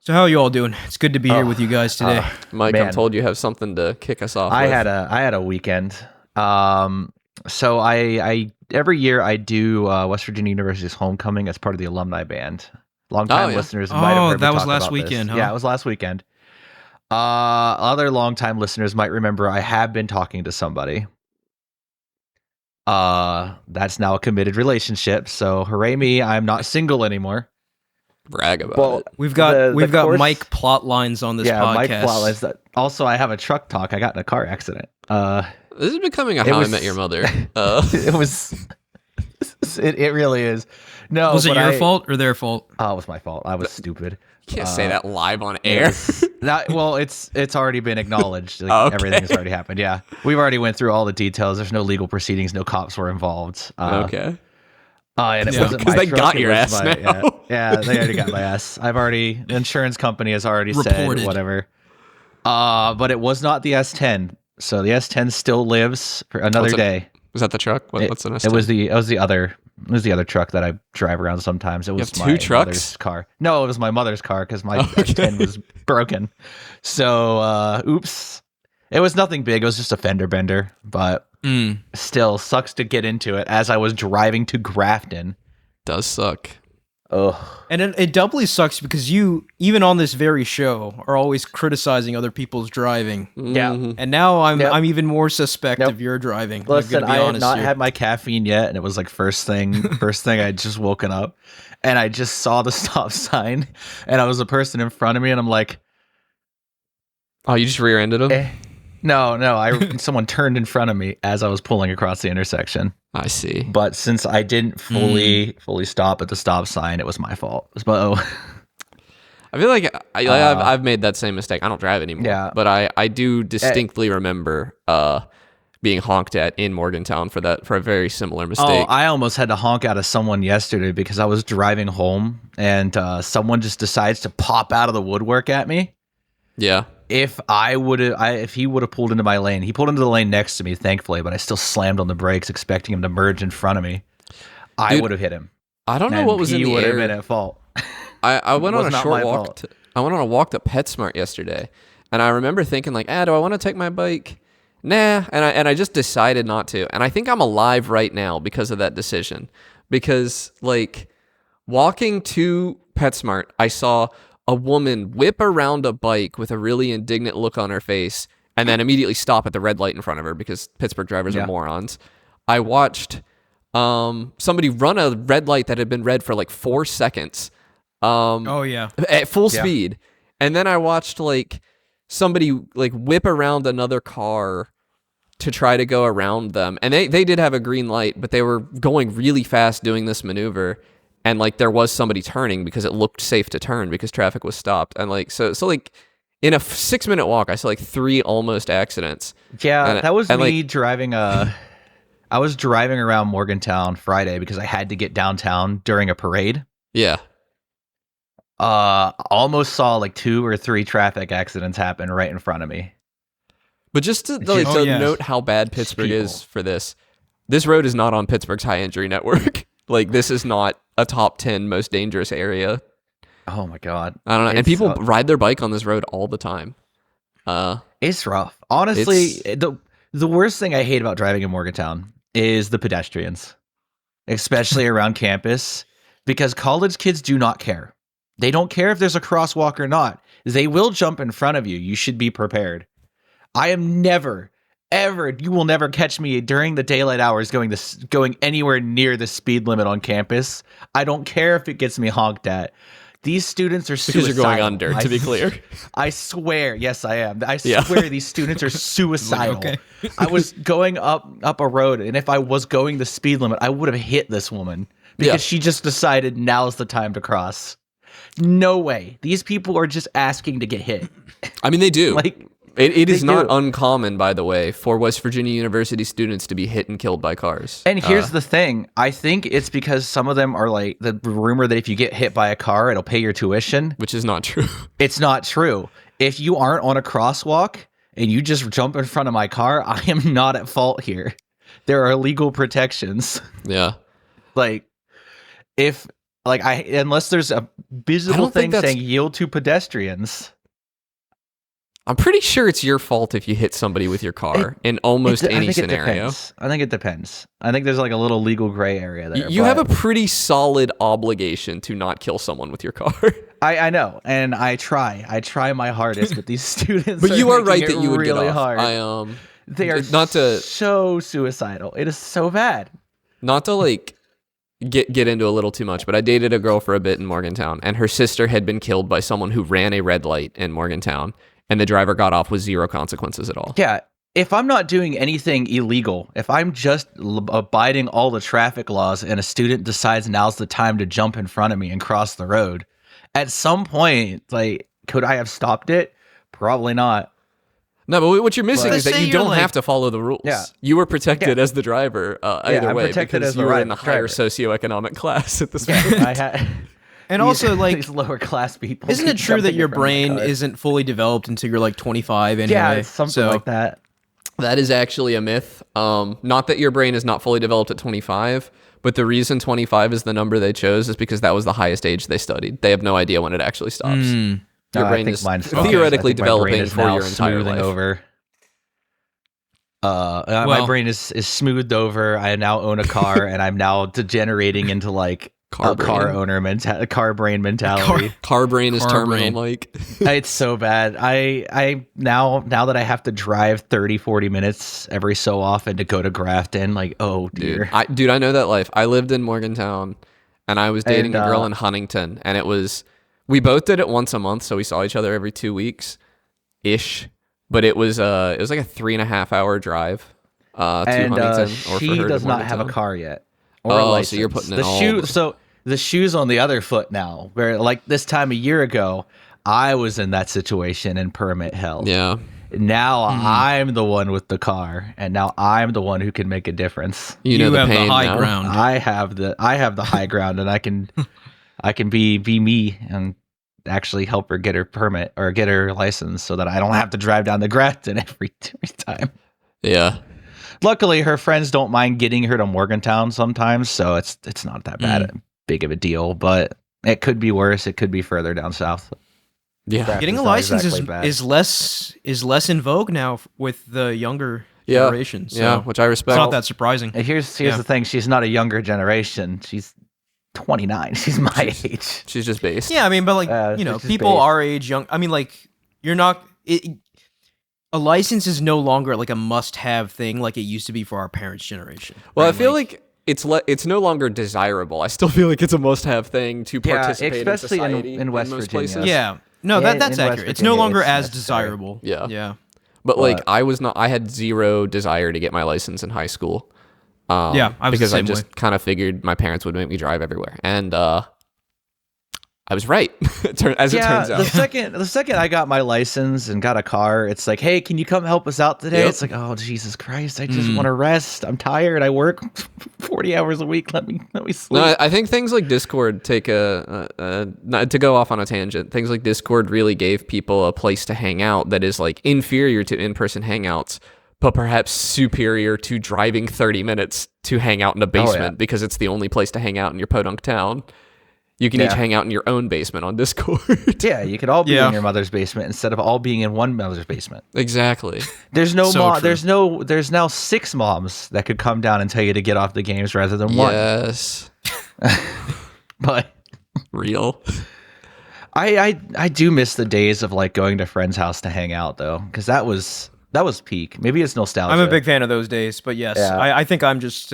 So how are you all doing? It's good to be here with you guys today. Mike, I'm Man. told you have something to kick us off I with. had a weekend. So I every year I do West Virginia University's homecoming as part of the alumni band. Longtime yeah. listeners might have heard me that was talk last about weekend, this. huh? Yeah, it was last weekend. Other longtime listeners might remember I have been talking to somebody. That's now a committed relationship. So hooray me, I'm not single anymore. Brag about Well, it. We've got course- Mike plot lines on this yeah, podcast. Mike Flawless. Also, I have a truck talk. I got in a car accident. This is becoming a It How was- I Met Your Mother. It was. It really is. No, Was it but your fault or their fault? Oh, it was my fault. I was stupid. You can't say that live on It air. was- well, it's already been acknowledged. Like, Okay. Everything has already happened. Yeah, we've already went through all the details. There's no legal proceedings. No cops were involved. Okay. And it Yeah. wasn't 'Cause my they truck, got it your was ass my- now. Yeah, they already got my ass. The insurance company has already Reported. said whatever. But it was not the S10. So the S10 still lives for another What's it- day. Was that the truck? What's the next? It was the other truck that I drive around sometimes. It was have two my trucks? mother's car. No, it was my mother's car because my Okay. S10 was broken. So, oops. It was nothing big. It was just a fender bender, but still sucks to get into it as I was driving to Grafton. Does suck. Ugh. And it doubly sucks because you, even on this very show, are always criticizing other people's driving. Yeah. Mhm. And now I'm Yep. I'm even more suspect Nope. of your driving. Listen, I'm gonna I be had honest not here. had my caffeine yet, and it was like first thing I had just woken up, and I just saw the stop sign, and I was a person in front of me, and I'm like, Oh, you just rear-ended him? No, someone turned in front of me as I was pulling across the intersection. I see. But since I didn't fully stop at the stop sign, it was my fault. But I feel like I've made that same mistake. I don't drive anymore. Yeah. But I do distinctly remember being honked at in Morgantown for a very similar mistake. I almost had to honk out of someone yesterday because I was driving home and someone just decides to pop out of the woodwork at me. Yeah. If he would have pulled into my lane, he pulled into the lane next to me, thankfully, but I still slammed on the brakes, expecting him to merge in front of me. I Dude, would have hit him. I don't know And what was in he the would air. have been at fault. I went on was a not short my walk. fault. I went on a walk to PetSmart yesterday, and I remember thinking like, do I want to take my bike? Nah, and I just decided not to. And I think I'm alive right now because of that decision. Because like walking to PetSmart, I saw a woman whip around a bike with a really indignant look on her face, and then immediately stop at the red light in front of her because Pittsburgh drivers are morons. I watched somebody run a red light that had been red for like 4 seconds. Oh yeah. At full speed. And then I watched like somebody like whip around another car to try to go around them. And they did have a green light, but they were going really fast doing this maneuver. And like there was somebody turning because it looked safe to turn because traffic was stopped. And like so like in a 6-minute walk, I saw like 3 almost accidents. Yeah, that was me like, driving I was driving around Morgantown Friday because I had to get downtown during a parade. Yeah. Almost saw like 2 or 3 traffic accidents happen right in front of me. But just to yes. note how bad Pittsburgh People. is for this road is not on Pittsburgh's high injury network. Like this is not a top 10 most dangerous area. Oh my god, I don't know. And It's, people ride their bike on this road all the time. it's rough. Honestly, the worst thing I hate about driving in Morgantown is the pedestrians, especially around campus, because college kids do not care. They don't care if there's a crosswalk or not. They will jump in front of you. You should be prepared. I am never, ever, you will never catch me during the daylight hours going anywhere near the speed limit on campus. I don't care if it gets me honked at. These students are suicidal. Because you're going under, to be clear. I swear, yes, I am. I Yeah. swear these students are suicidal. okay. I was going up a road, and if I was going the speed limit, I would have hit this woman because Yeah. she just decided now's the time to cross. No way. These people are just asking to get hit. I mean, they do. Like, it is they not do. uncommon, by the way, for West Virginia University students to be hit and killed by cars. and here's the thing. I think it's because some of them are like the rumor that if you get hit by a car, it'll pay your tuition. Which is not true. It's not true. If you aren't on a crosswalk and you just jump in front of my car, I am not at fault here. There are legal protections. Yeah. Like, if Like unless there's a visible don't think thing that's- saying yield to pedestrians. I'm pretty sure it's your fault if you hit somebody with your car in almost any scenario. I think it depends. I think there's like a little legal gray area there. You have a pretty solid obligation to not kill someone with your car. I know, and I try my hardest, but these students. But you are right making that it you would really get off. hard. They are so suicidal. It is so bad. Not to like get into a little too much, but I dated a girl for a bit in Morgantown, and her sister had been killed by someone who ran a red light in Morgantown, and the driver got off with zero consequences at all. Yeah. If I'm not doing anything illegal, if I'm just abiding all the traffic laws and a student decides now's the time to jump in front of me and cross the road, at some point, like, could I have stopped it? Probably not. No, but what you're missing is that you don't like, have to follow the rules. Yeah. You were protected as the driver either I'm way protected because as the you were in the higher driver. socioeconomic class at this point. I had. And also, like, these lower class people. isn't it keep true that jumping your in front of my brain car. isn't fully developed until you're like 25 anyway? Yeah, it's something like that. That is actually a myth. Not that your brain is not fully developed at 25, but the reason 25 is the number they chose is because that was the highest age they studied. They have no idea when it actually stops. Your No, I brain think is mine's focused. theoretically I think my brain developing is for now your entire smoothing life. over. My Well- brain is smoothed over. I now own a car, and I'm now degenerating into like Car a car brain. owner car brain mentality. Car brain is Car terminal, brain. Mike. It's so bad. I now that I have to drive 30, 40 minutes every so often to go to Grafton, like, oh dear. Dude, I know that life. I lived in Morgantown, and I was dating And, a girl in Huntington, and we both did it once a month, so we saw each other every 2 weeks, ish. But it was like a 3.5 hour drive to And Huntington. Or she for her to does not have a Morgantown. car yet. Or a Oh, so license. you're putting in the all shoe. the- So the shoe's on the other foot now. Where like this time a year ago, I was in that situation in permit hell. Yeah. Now I'm the one with the car, and now I'm the one who can make a difference. You know the have pain the high now. ground. I have the high ground, and I can be me and actually help her get her permit or get her license, so that I don't have to drive down the Grafton every time. Yeah. Luckily, her friends don't mind getting her to Morgantown sometimes, so it's not that big of a deal. But it could be worse. It could be further down south. Yeah. Getting a It's not license exactly bad. is less in vogue now with the younger Yeah. generation. So Yeah, which I it's respect. not that surprising. And here's Yeah. the thing: she's not a younger generation. She's 29. She's my age. She's just based. Yeah, I mean, but like it's just people bait. our age, young. I mean, like you're not. A license is no longer like a must-have thing like it used to be for our parents' generation. Well, right? I feel like it's no longer desirable. I still feel like it's a must-have thing to Yeah, participate especially in in society West most Virginia. places. yeah, no, Yeah, that's in West accurate. It's no Virginia, longer it's as necessary. desirable. Yeah. yeah, But like I had zero desire to get my license in high school. Yeah, I was the because I same just way. kind of figured my parents would make me drive everywhere, and I was right. It turns out. the second I got my license and got a car, it's like, hey, can you come help us out today? Yep. It's like, oh Jesus Christ, I just want to rest. I'm tired. I work 40 hours a week. Let me sleep. No, I think things like Discord take not to go off on a tangent. Things like Discord really gave people a place to hang out that is like inferior to in-person hangouts, but perhaps superior to driving 30 minutes to hang out in a basement because it's the only place to hang out in your podunk town. You can each hang out in your own basement on Discord. Yeah, you could all be Yeah. in your mother's basement instead of all being in one mother's basement. Exactly. There's no So true. there's now 6 moms that could come down and tell you to get off the games rather than one. Yes. But Real. I do miss the days of like going to friends' house to hang out though, because that was peak. Maybe it's nostalgia. I'm a big fan of those days. But yes, Yeah. I think I'm just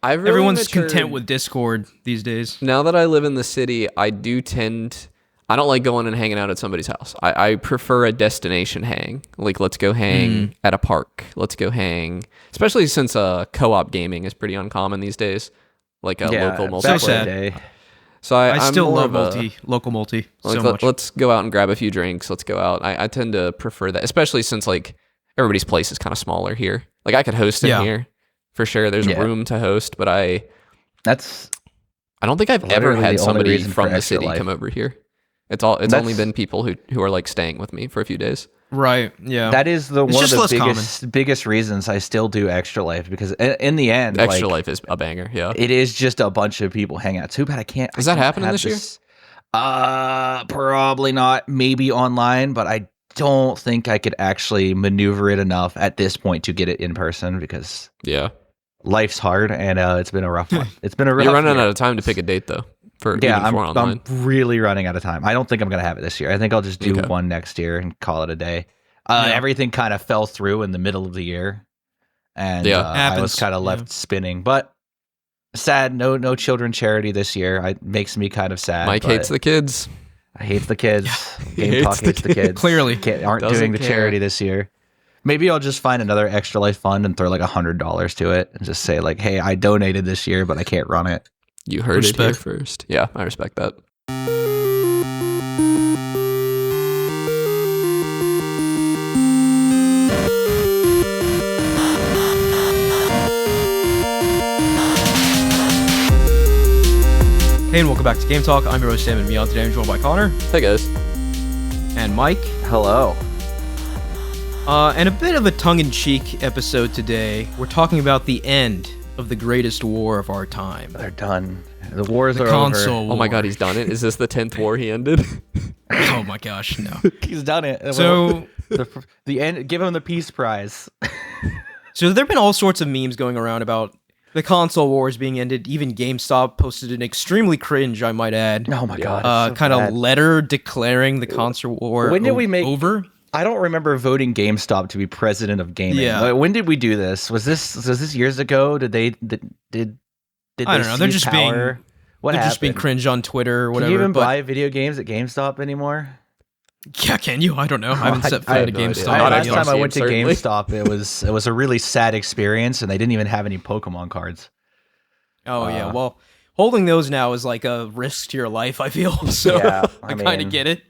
I've really everyone's matured. content with Discord these days. Now that I live in the city, I don't like going and hanging out at somebody's house. I prefer a destination hang. Like, let's go hang at a park. Let's go hang, especially since co-op gaming is pretty uncommon these days. Like a local back multiplayer. in the day. So I I'm still more love of a- local multi like, so much. Let's go out and grab a few drinks. Let's go out. I tend to prefer that, especially since like everybody's place is kind of smaller here. Like I could host in Yeah. here for sure. There's Yeah. room to host, but I That's don't think I've ever Literally had the only somebody reason from for the extra city life. come over here. It's only That's- been people who are like staying with me for a few days. Right. Yeah. That is one of just the less biggest reasons I still do Extra Life, because in the end, Extra like, Life is a banger. Yeah. it is just a bunch of people hanging out. Too bad I can't. Is I that can't happening have this year? Probably not. Maybe online, but I don't think I could actually maneuver it enough at this point to get it in person, because Yeah. life's hard and it's been a rough one. It's been a rough You're running year. out of time to pick a date though. Yeah, Even for online. I'm really running out of time. I don't think I'm gonna have it this year. I think I'll just do Okay. one next year and call it a day. Yeah. Everything kind of fell through in the middle of the year, and Yeah. I was Happens. kind of left spinning. But sad, no children charity this year. It makes me kind of sad. Mike but hates the kids. I hate the kids. Game Hates Talk the hates the kids. Clearly. Aren't Doesn't doing the care. charity this year. Maybe I'll just find another Extra Life fund and throw like $100 to it and just say like, "Hey, I donated this year, but I can't run it." You heard it here Respect. first. Yeah, I respect that. Hey, and welcome back to Game Talk. I'm your host, Sam, and beyond today I'm joined by Connor Hey guys. and Mike. Hello. And a bit of a tongue-in-cheek episode today. We're talking about the end of the greatest war of our time. They're done. The wars The are console over. war. Oh my god, he's done it. Is this the 10th war he ended? Oh my gosh, no. He's done it. So, the end. Give him the peace prize. so there have been all sorts of memes going around about the console wars being ended. Even GameStop posted an extremely cringe, I might add, Oh my god. kind of letter declaring the console war When did we make- over. I don't remember voting GameStop to be president of gaming. Yeah. When did we do this? Was this years ago? Did they I don't know. They're seize just being power? What they're happened? just being cringe on Twitter or Can whatever. you even but buy video games at GameStop anymore? yeah, can you? I don't know. I haven't set I foot have at no idea. GameStop. Not Last Xbox time I games, went to certainly. GameStop, it was a really sad experience, and they didn't even have any Pokemon cards. Oh yeah, well, holding those now is like a risk to your life, I feel. So Yeah, I I kind mean- of get it.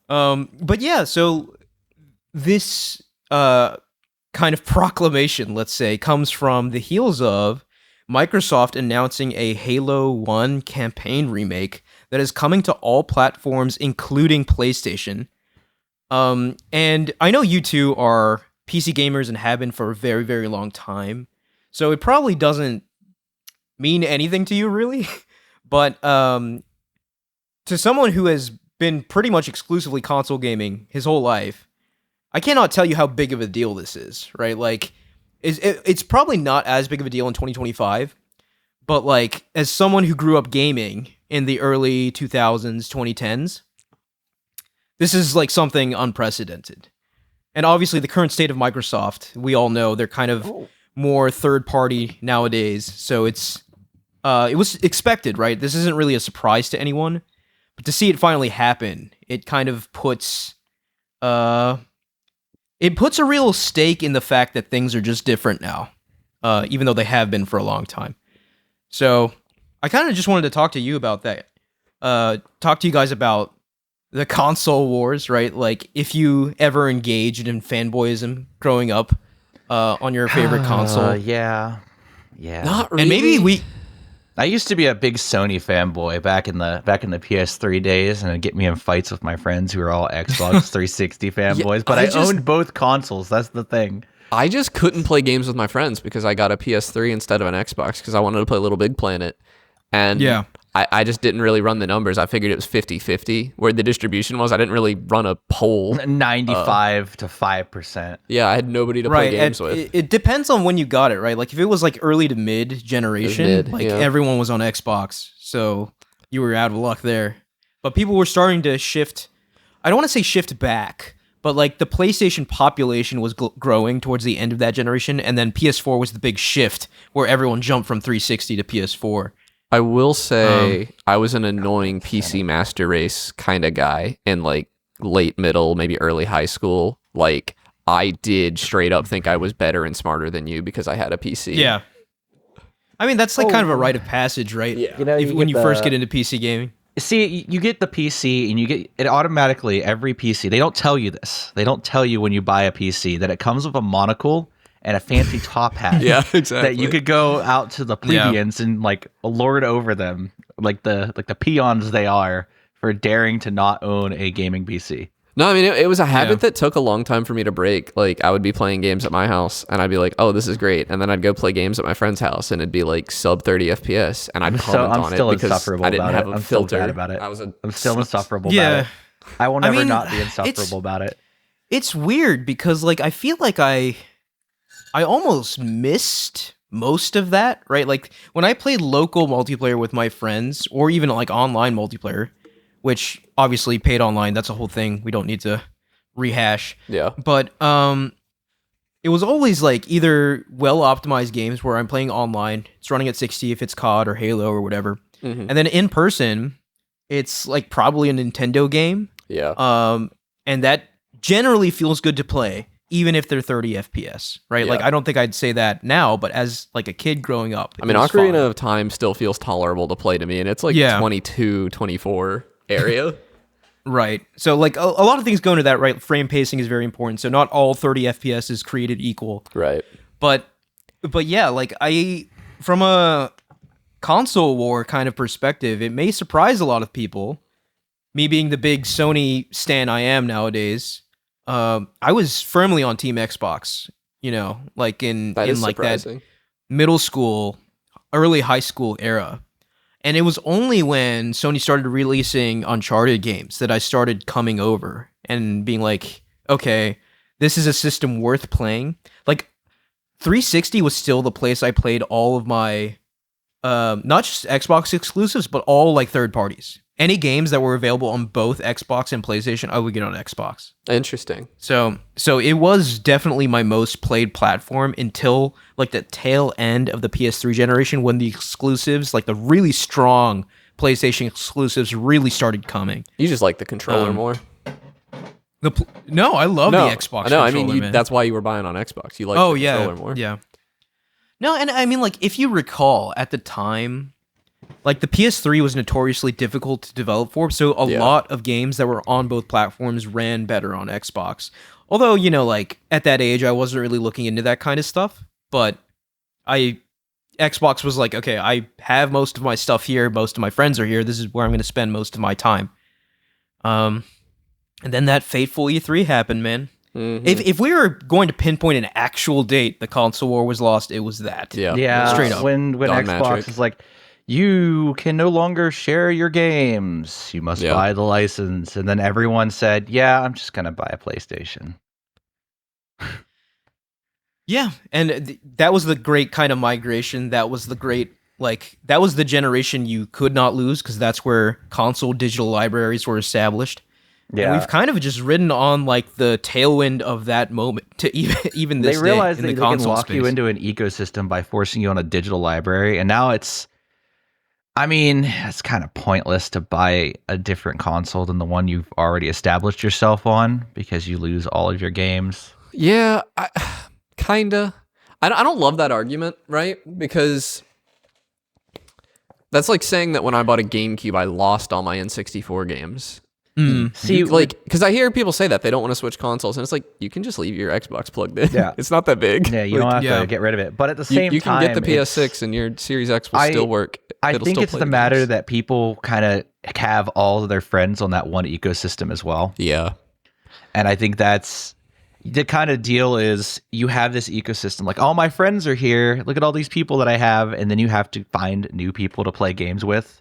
But yeah, so this kind of proclamation, let's say, comes from the heels of Microsoft announcing a Halo 1 campaign remake that is coming to all platforms, including PlayStation. And I know you two are PC gamers and have been for a very, very long time, so it probably doesn't mean anything to you, really. But to someone who has been pretty much exclusively console gaming his whole life, I cannot tell you how big of a deal this is, right? Like, it's probably not as big of a deal in 2025, but like, as someone who grew up gaming in the early 2000s, 2010s, this is like something unprecedented. And obviously, the current state of Microsoft, we all know they're kind of more third party nowadays, so it was expected, right? This isn't really a surprise to anyone, but to see it finally happen, it kind of puts it puts a real stake in the fact that things are just different now, even though they have been for a long time. So I kind of just wanted to talk to you about that. Talk to you guys about the console wars, right? Like, if you ever engaged in fanboyism growing up on your favorite console. Yeah. Not really. And maybe I used to be a big Sony fanboy back in the PS3 days, and it'd get me in fights with my friends who were all Xbox 360 fanboys. But I owned both consoles. That's the thing. I just couldn't play games with my friends because I got a PS3 instead of an Xbox because I wanted to play Little Big Planet. And Yeah. I just didn't really run the numbers. I figured it was 50-50 where the distribution was. I didn't really run a poll. 95 to 5%. Yeah, I had nobody to play right, games and with. it depends on when you got it, right? Like, if it was like early to mid generation, mid, like yeah. everyone was on Xbox, so you were out of luck there. But people were starting to shift. I don't want to say shift back, but like the PlayStation population was growing towards the end of that generation, and then PS4 was the big shift where everyone jumped from 360 to PS4. I will say I was an annoying PC Master Race kind of guy in like late middle, maybe early high school. Like, I did straight up think I was better and smarter than you because I had a PC. Yeah. I mean, that's like kind of a rite of passage, right? Yeah. You know, When you first the- get into PC gaming. See, you get the PC and you get it automatically, every PC. They don't tell you this. They don't tell you when you buy a PC that it comes with a monocle and a fancy top hat. Yeah, exactly. That you could go out to the plebeians and like lord over them, like the peons they are, for daring to not own a gaming PC. No, I mean, it was a habit that took a long time for me to break. Like, I would be playing games at my house, and I'd be like, oh, this is great. And then I'd go play games at my friend's house, and it'd be like sub 30 FPS, and I'd comment on it because I didn't have a filter. Still bad about it. I'm still insufferable Yeah. about it. I will never not be insufferable about it. It's weird because like I feel like I almost missed most of that, right? Like when I played local multiplayer with my friends or even like online multiplayer, which obviously paid online, that's a whole thing we don't need to rehash. Yeah. But it was always like either well optimized games where I'm playing online, it's running at 60 if it's COD or Halo or whatever. Mm-hmm. And then in person, it's like probably a Nintendo game. Yeah. And that generally feels good to play, even if they're 30 FPS, right? Yeah. Like, I don't think I'd say that now, but as like a kid growing up, I mean, Ocarina of Time still feels tolerable to play to me, and it's like 22, 24 area. Right. So like a lot of things go into that, right? Frame pacing is very important. So not all 30 FPS is created equal. Right. But yeah, like from a console war kind of perspective, it may surprise a lot of people. Me being the big Sony stan I am nowadays, I was firmly on Team Xbox, you know, like in like surprising. that middle school, early high school era. And it was only when Sony started releasing Uncharted games that I started coming over and being like, okay, this is a system worth playing. Like 360 was still the place I played all of my not just Xbox exclusives, but all like third parties. Any games that were available on both Xbox and PlayStation, I would get on Xbox. Interesting. So it was definitely my most played platform until like the tail end of the PS3 generation when the exclusives, like the really strong PlayStation exclusives, really started coming. You just like the controller more. No, I love the Xbox. No, I controller, mean man. that's why you were buying on Xbox. You like the controller more. Yeah. No, and I mean, like, if you recall at the time, like the PS3 was notoriously difficult to develop for, so a lot of games that were on both platforms ran better on Xbox. Although, you know, like at that age, I wasn't really looking into that kind of stuff, but Xbox was like, okay, I have most of my stuff here, most of my friends are here, this is where I'm going to spend most of my time. And then that fateful E3 happened, man. Mm-hmm. If we were going to pinpoint an actual date the console war was lost, it was that. Yeah. Straight up. When Don Xbox Matrick. is like, you can no longer share your games. You must buy the license. And then everyone said, yeah, I'm just going to buy a PlayStation. Yeah. And that was the great kind of migration. That was the great, like, that was the generation you could not lose because that's where console digital libraries were established. Yeah. And we've kind of just ridden on like the tailwind of that moment to even this day. They realized in that the they can console lock space. you into an ecosystem by forcing you on a digital library. And now it's kind of pointless to buy a different console than the one you've already established yourself on because you lose all of your games. Yeah, kinda. I don't love that argument, right? Because that's like saying that when I bought a GameCube, I lost all my N64 games. See, like, because I hear people say that they don't want to switch consoles, and it's like you can just leave your Xbox plugged in. Yeah, it's not that big. Yeah, you don't have to get rid of it. But at the same you time, can get the PS6 and your Series X will still work. I think it's the matter that people kind of have all of their friends on that one ecosystem as well. Yeah, and I think that's the kind of deal is you have this ecosystem. Like all my friends are here. Look at all these people that I have, and then you have to find new people to play games with.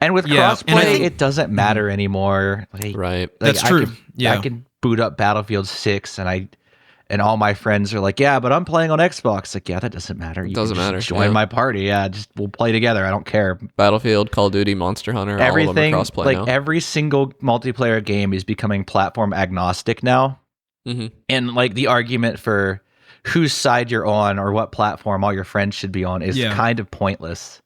And with crossplay, it doesn't matter anymore. Like, right. That's true. I can boot up Battlefield 6 and all my friends are like, yeah, but I'm playing on Xbox. Like, yeah, that doesn't matter. It doesn't matter. Join my party. Yeah, we'll play together. I don't care. Battlefield, Call of Duty, Monster Hunter, everything, all of them are crossplay now. Every single multiplayer game is becoming platform agnostic now. Mm-hmm. And like the argument for whose side you're on or what platform all your friends should be on is kind of pointless.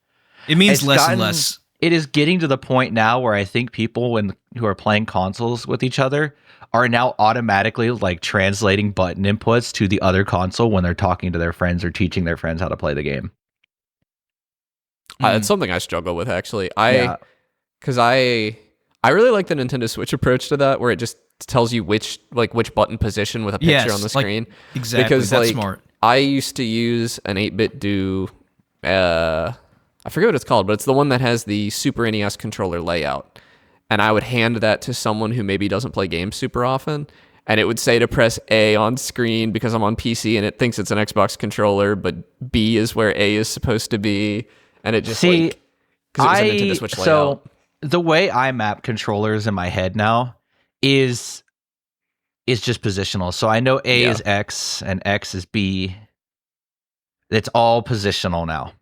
It means less and less. It is getting to the point now where I think people who are playing consoles with each other are now automatically like translating button inputs to the other console when they're talking to their friends or teaching their friends how to play the game. It's something I struggle with actually. Because I really like the Nintendo Switch approach to that, where it just tells you which button position with a picture on the screen. Exactly, because that's smart. I used to use an 8-bit do. I forget what it's called, but it's the one that has the Super NES controller layout. And I would hand that to someone who maybe doesn't play games super often, and it would say to press A on screen because I'm on PC and it thinks it's an Xbox controller, but B is where A is supposed to be, and it just because it was a Nintendo Switch layout. So the way I map controllers in my head now is just positional. So I know A is X and X is B. It's all positional now,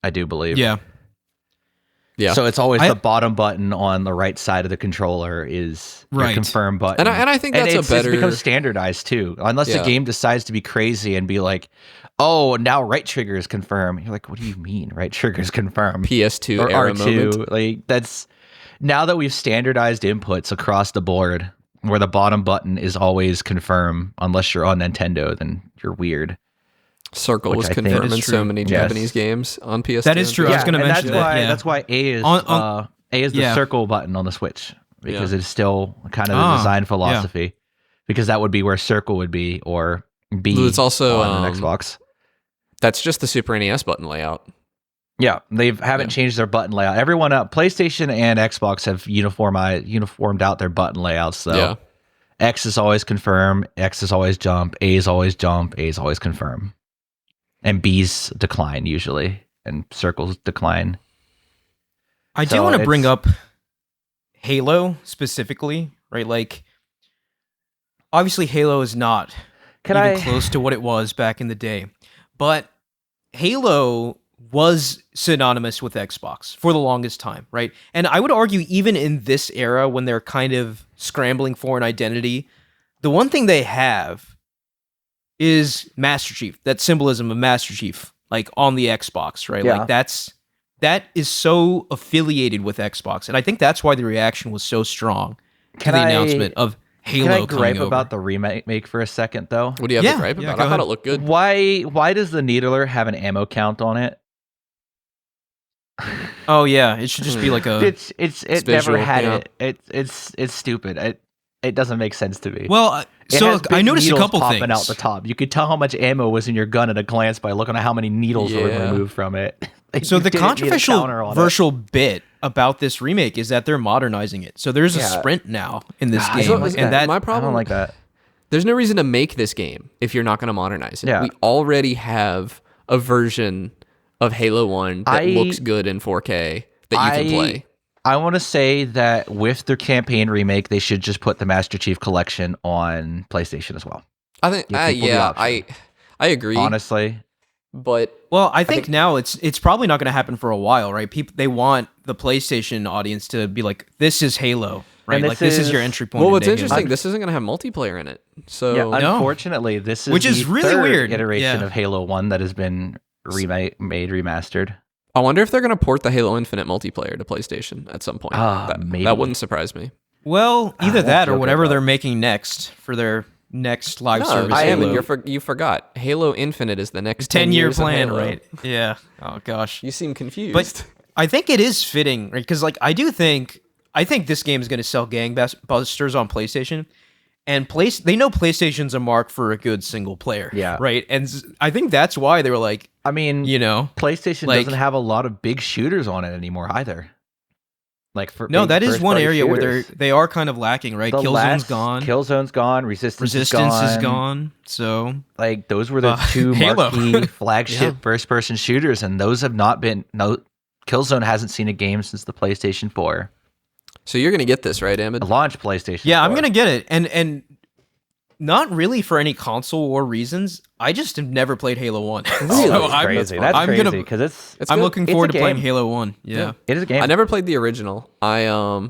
I do believe. Yeah. Yeah. So it's always the bottom button on the right side of the controller is your confirm button. And I think that's it's become standardized too. Unless the game decides to be crazy and be like, oh, now right trigger is confirm. You're like, what do you mean right trigger is confirm? PS2 or era R2. moment. Like that's now that we've standardized inputs across the board where the bottom button is always confirm. Unless you're on Nintendo, then you're weird. Circle was confirmed in so many Japanese games on PS2. That is true. I was going to mention that. That's why A is the circle button on the Switch because it's still kind of the design philosophy. Because that would be where circle would be, or B. It's also on an Xbox. That's just the Super NES button layout. Yeah, they haven't changed their button layout. Everyone up, PlayStation and Xbox have uniformed out their button layouts. So X is always confirm, X is always jump, A is always jump, A is always confirm. And B's decline usually, and circles decline. I do want to bring up Halo specifically, right? Like, obviously Halo is not close to what it was back in the day, but Halo was synonymous with Xbox for the longest time, right? And I would argue even in this era when they're kind of scrambling for an identity, the one thing they have is Master Chief, that symbolism of Master Chief, like on the Xbox, right? Yeah. Like that is so affiliated with Xbox, and I think that's why the reaction was so strong to the announcement of Halo coming over. Can I gripe about the remake for a second, though? What do you have to gripe about? I thought it looked good. Why does the Needler have an ammo count on it? Oh yeah, it should just be like a. It never had it. It's stupid. It doesn't make sense to me. Well, so I noticed a couple popping things out the top. You could tell how much ammo was in your gun at a glance by looking at how many needles were removed from it. So the controversial bit about this remake is that they're modernizing it. So there's a sprint now in this game, and that my problem. I don't like that. There's no reason to make this game if you're not going to modernize it. Yeah. We already have a version of Halo 1 that looks good in 4K that you can play. I want to say that with their campaign remake, they should just put the Master Chief Collection on PlayStation as well. I think, I agree. Honestly. But I think now it's probably not going to happen for a while, right? They want the PlayStation audience to be like, this is Halo, right? Like this is your entry point. Well, what's interesting, this is't going to have multiplayer in it. So unfortunately, this is which is really weird iteration of Halo 1 that has been remastered. I wonder if they're going to port the Halo Infinite multiplayer to PlayStation at some point. Maybe. That wouldn't surprise me. Well, either that or whatever they're making next for their next live service. You forgot. Halo Infinite is the next 10-year plan, right? Yeah. Oh gosh. You seem confused. But I think it is fitting, right? Because I think this game is going to sell gangbusters on PlayStation. And they know PlayStation's a mark for a good single player, right? And I think that's why they were like, I mean, PlayStation doesn't have a lot of big shooters on it anymore either. Like that is one area where they are kind of lacking, right? Killzone's gone. Killzone's gone. Resistance is gone. So like those were the two marquee flagship first-person shooters, and those have not been. Killzone hasn't seen a game since the PlayStation 4. So you're going to get this, right, Ahmed? Launch PlayStation 4. Yeah, I'm going to get it. And not really for any console war reasons. I just have never played Halo 1. Really? That's crazy. That's crazy because I'm looking forward to playing Halo 1. Yeah. It is a game. I never played the original. I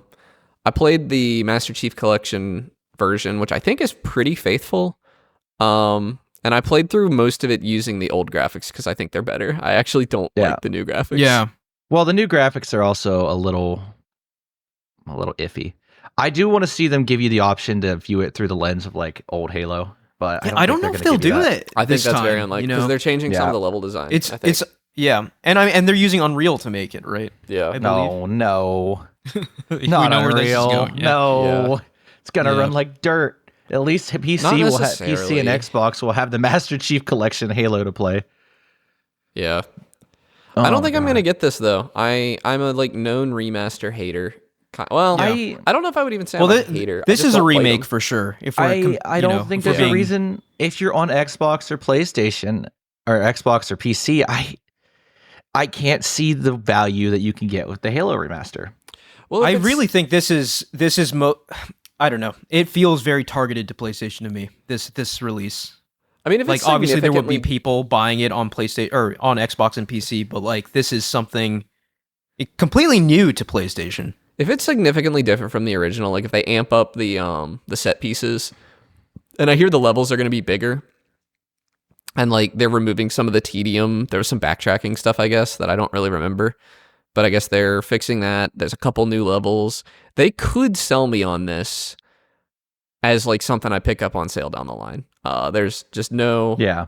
played the Master Chief Collection version, which I think is pretty faithful. And I played through most of it using the old graphics because I think they're better. I actually don't like the new graphics. Yeah. Well, the new graphics are also a little iffy. I do want to see them give you the option to view it through the lens of like old Halo, but I don't know if they'll do that. I think that's very unlikely because they're changing some of the level design. It's and they're using Unreal to make it, right? Yeah. No, not know where this is Unreal. going. Yeah. No, it's gonna run like dirt. At least PC will have PC and Xbox will have the Master Chief Collection Halo to play. Yeah. I don't think I'm gonna get this though. I'm a like known remaster hater. Well, Yeah. I don't know if I would even say I'm a hater. This is a remake them. for sure. If I don't think there's a reason if you're on Xbox or PlayStation or Xbox or PC. I can't see the value that you can get with the Halo remaster. Well, I really think this is I don't know. It feels very targeted to PlayStation to me. This release. I mean, if like it's obviously there will be people buying it on PlayStation or on Xbox and PC, but like this is something completely new to PlayStation. If it's significantly different from the original, like if they amp up the set pieces, and I hear the levels are going to be bigger, and like they're removing some of the tedium. There was some backtracking stuff, I guess, that I don't really remember, but I guess they're fixing that. There's a couple new levels. They could sell me on this as like something I pick up on sale down the line. There's just no. Yeah.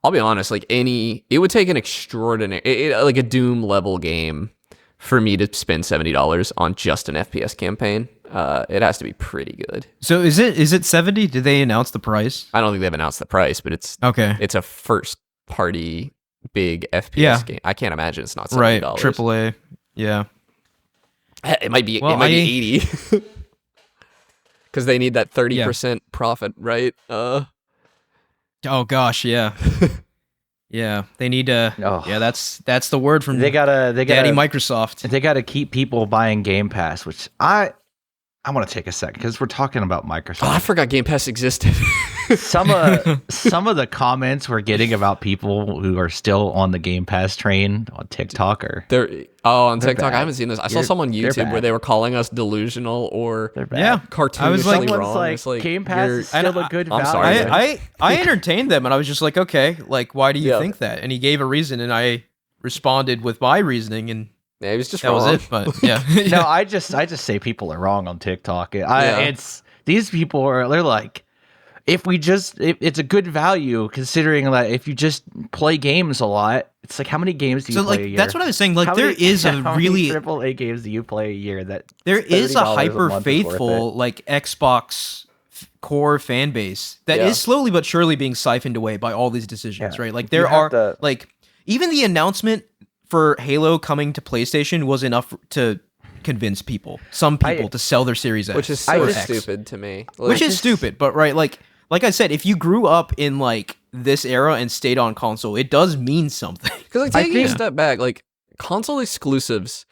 I'll be honest. Like it would take an extraordinary, like a Doom level game for me to spend $70 on just an FPS campaign. It has to be pretty good. So is it 70? Did they announce the price? I don't think they've announced the price, but it's okay. It's a first party big FPS game. I can't imagine it's not $70. Right, AAA. Yeah. It might be. It might be 80. Because they need that 30% profit, right? Oh gosh, yeah. Yeah, they need to. Oh. Yeah, that's the word from they gotta Daddy Microsoft. They gotta keep people buying Game Pass, which I want to take a second because we're talking about Microsoft. Oh, I forgot Game Pass existed. some of the comments we're getting about people who are still on the Game Pass train on TikTok or on TikTok. I haven't seen this. I saw some on YouTube where they were calling us delusional or cartoonishly I was like, wrong. Like Game Pass is still a good value. I'm sorry. I entertained them and I was just like, okay, like why do you think that? And he gave a reason and I responded with my reasoning and yeah, he was just that wrong. was it. But yeah, no, I just say people are wrong on TikTok. It's these people they're like. If it's a good value considering that if you just play games a lot, it's like how many games do you play a year? That's what I was saying. Like there is a really AAA games do you play a year that there is a hyper faithful like Xbox core fan base that is slowly but surely being siphoned away by all these decisions, right? Like there are like even the announcement for Halo coming to PlayStation was enough to convince some people to sell their Series S, which is so stupid to me. Which is stupid, but right, like I said, if you grew up in like this era and stayed on console, it does mean something. Because like taking a step back, like console exclusives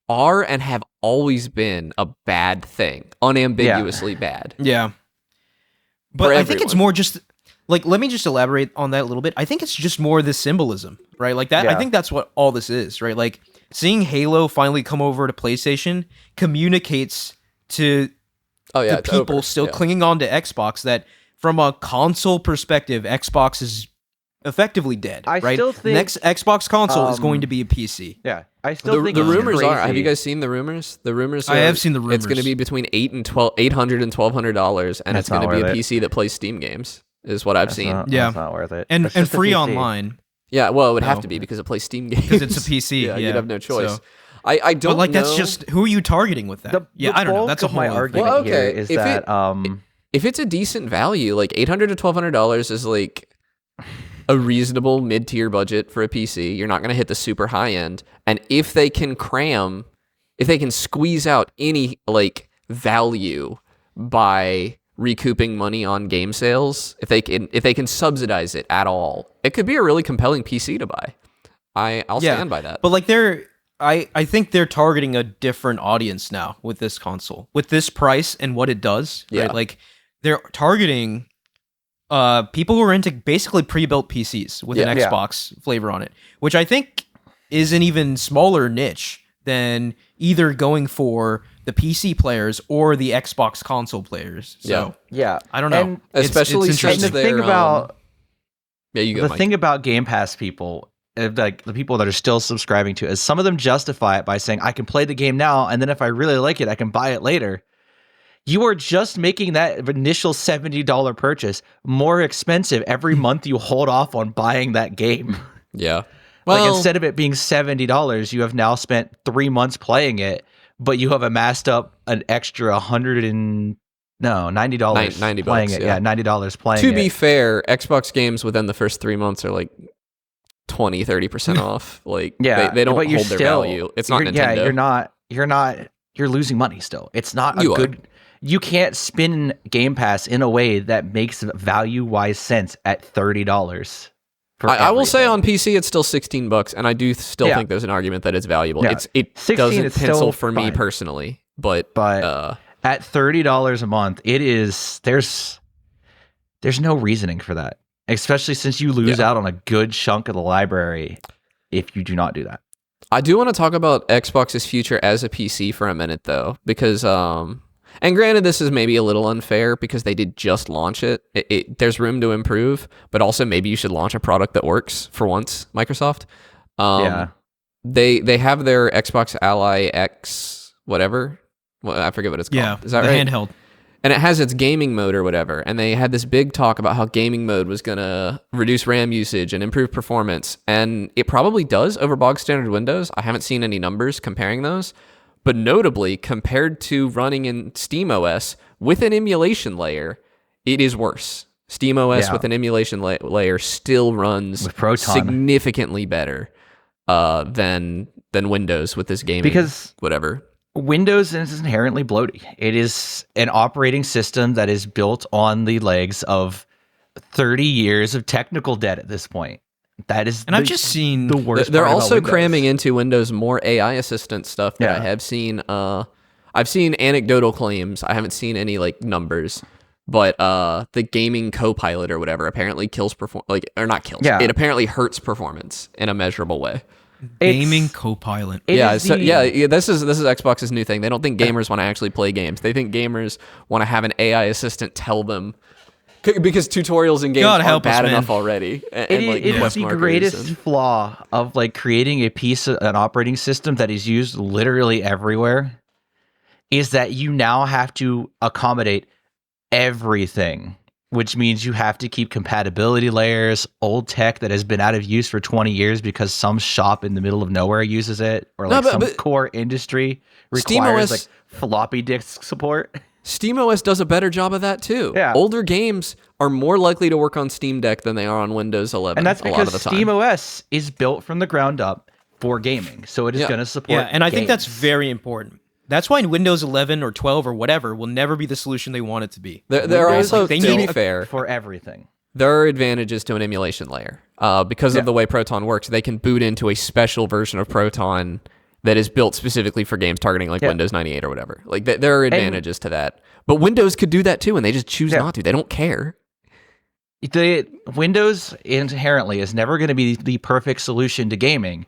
are and have always been a bad thing, unambiguously bad. Yeah, but I think it's more just like let me just elaborate on that a little bit. I think it's just more the symbolism, right? Like that. I think that's what all this is, right? Like seeing Halo finally come over to PlayStation communicates to the people still clinging on to Xbox that. From a console perspective, Xbox is effectively dead. I right? still think next Xbox console is going to be a PC. Yeah, I still think the rumors crazy. are. Have you guys seen the rumors? The rumors. I have seen the rumors. It's going to be between $800 and $1,200, and it's going to be a PC that plays Steam games. Is what I've seen. That's not worth it. And free online. Yeah, well, it would have to be because it plays Steam games. Because it's a PC. yeah, you'd have no choice. So. I don't. But like know. That's just who are you targeting with that? I don't know. That's a whole my argument here is that if it's a decent value, like $800 to $1,200 is like a reasonable mid-tier budget for a PC. You're not going to hit the super high end. And if they can squeeze out any like value by recouping money on game sales, if they can subsidize it at all, it could be a really compelling PC to buy. I'll stand by that. But like I think they're targeting a different audience now with this console. With this price and what it does, right? Like they're targeting people who are into basically pre-built PCs with an Xbox flavor on it, which I think is an even smaller niche than either going for the PC players or the Xbox console players. So I don't know. And especially it's since the thing about thing about Game Pass people, like the people that are still subscribing to it, is some of them justify it by saying I can play the game now, and then if I really like it, I can buy it later. You are just making that initial $70 purchase more expensive every month you hold off on buying that game. Yeah. Well, like instead of it being $70, you have now spent 3 months playing it, but you have amassed up an extra $90 playing it. Yeah, $90 playing it. To be fair, Xbox games within the first 3 months are like $20 20-30% off. Like Yeah, they don't but you're hold their still, value. It's not you're- Nintendo. you're losing money still. It's not a You are. good. You can't spin Game Pass in a way that makes value-wise sense at $30 for I will say everything. on PC it's still $16, and I do still Yeah. think there's an argument that it's valuable. Yeah. It 16 doesn't is pencil still for me fine. personally, but at $30 a month, it is there's no reasoning for that, especially since you lose out on a good chunk of the library if you do not do that. I do want to talk about Xbox's future as a PC for a minute, though, because and granted, this is maybe a little unfair because they did just launch it. There's room to improve, but also maybe you should launch a product that works for once, Microsoft. They have their Xbox Ally X, whatever. Well, I forget what it's called. Yeah, Is that the right? handheld. And it has its gaming mode or whatever. And they had this big talk about how gaming mode was going to reduce RAM usage and improve performance. And it probably does over bog standard Windows. I haven't seen any numbers comparing those. But notably, compared to running in SteamOS with an emulation layer, it is worse. SteamOS with an emulation layer still runs With Proton. significantly better than Windows with this gaming Because whatever. Windows is inherently bloated. It is an operating system that is built on the legs of 30 years of technical debt at this point. That is, And I've just seen the worst. They're part about also Windows. cramming into Windows more AI assistant stuff that I have seen. I've seen anecdotal claims. I haven't seen any like numbers, but the gaming Copilot or whatever apparently kills not kills. Yeah. It apparently hurts performance in a measurable way. gaming Copilot. This is Xbox's new thing. They don't think gamers want to actually play games. They think gamers want to have an AI assistant tell them. Because tutorials in games aren't bad enough already. It is the greatest flaw of like creating an operating system that is used literally everywhere, is that you now have to accommodate everything, which means you have to keep compatibility layers, old tech that has been out of use for 20 years because some shop in the middle of nowhere uses it, or like some core industry requires like floppy disk support. SteamOS does a better job of that too. Yeah. Older games are more likely to work on Steam Deck than they are on Windows 11. And that's a lot of because the time. SteamOS is built from the ground up for gaming. So it is going to support and I think that's games. very important. That's why Windows 11 or 12 or whatever will never be the solution they want it to be. They're also, they to need be fair, for everything. there are advantages to an emulation layer. Because of the way Proton works, they can boot into a special version of Proton that is built specifically for games targeting like Windows 98 or whatever. Like there are advantages to that. But Windows could do that too, and they just choose not to. They don't care. The Windows inherently is never going to be the perfect solution to gaming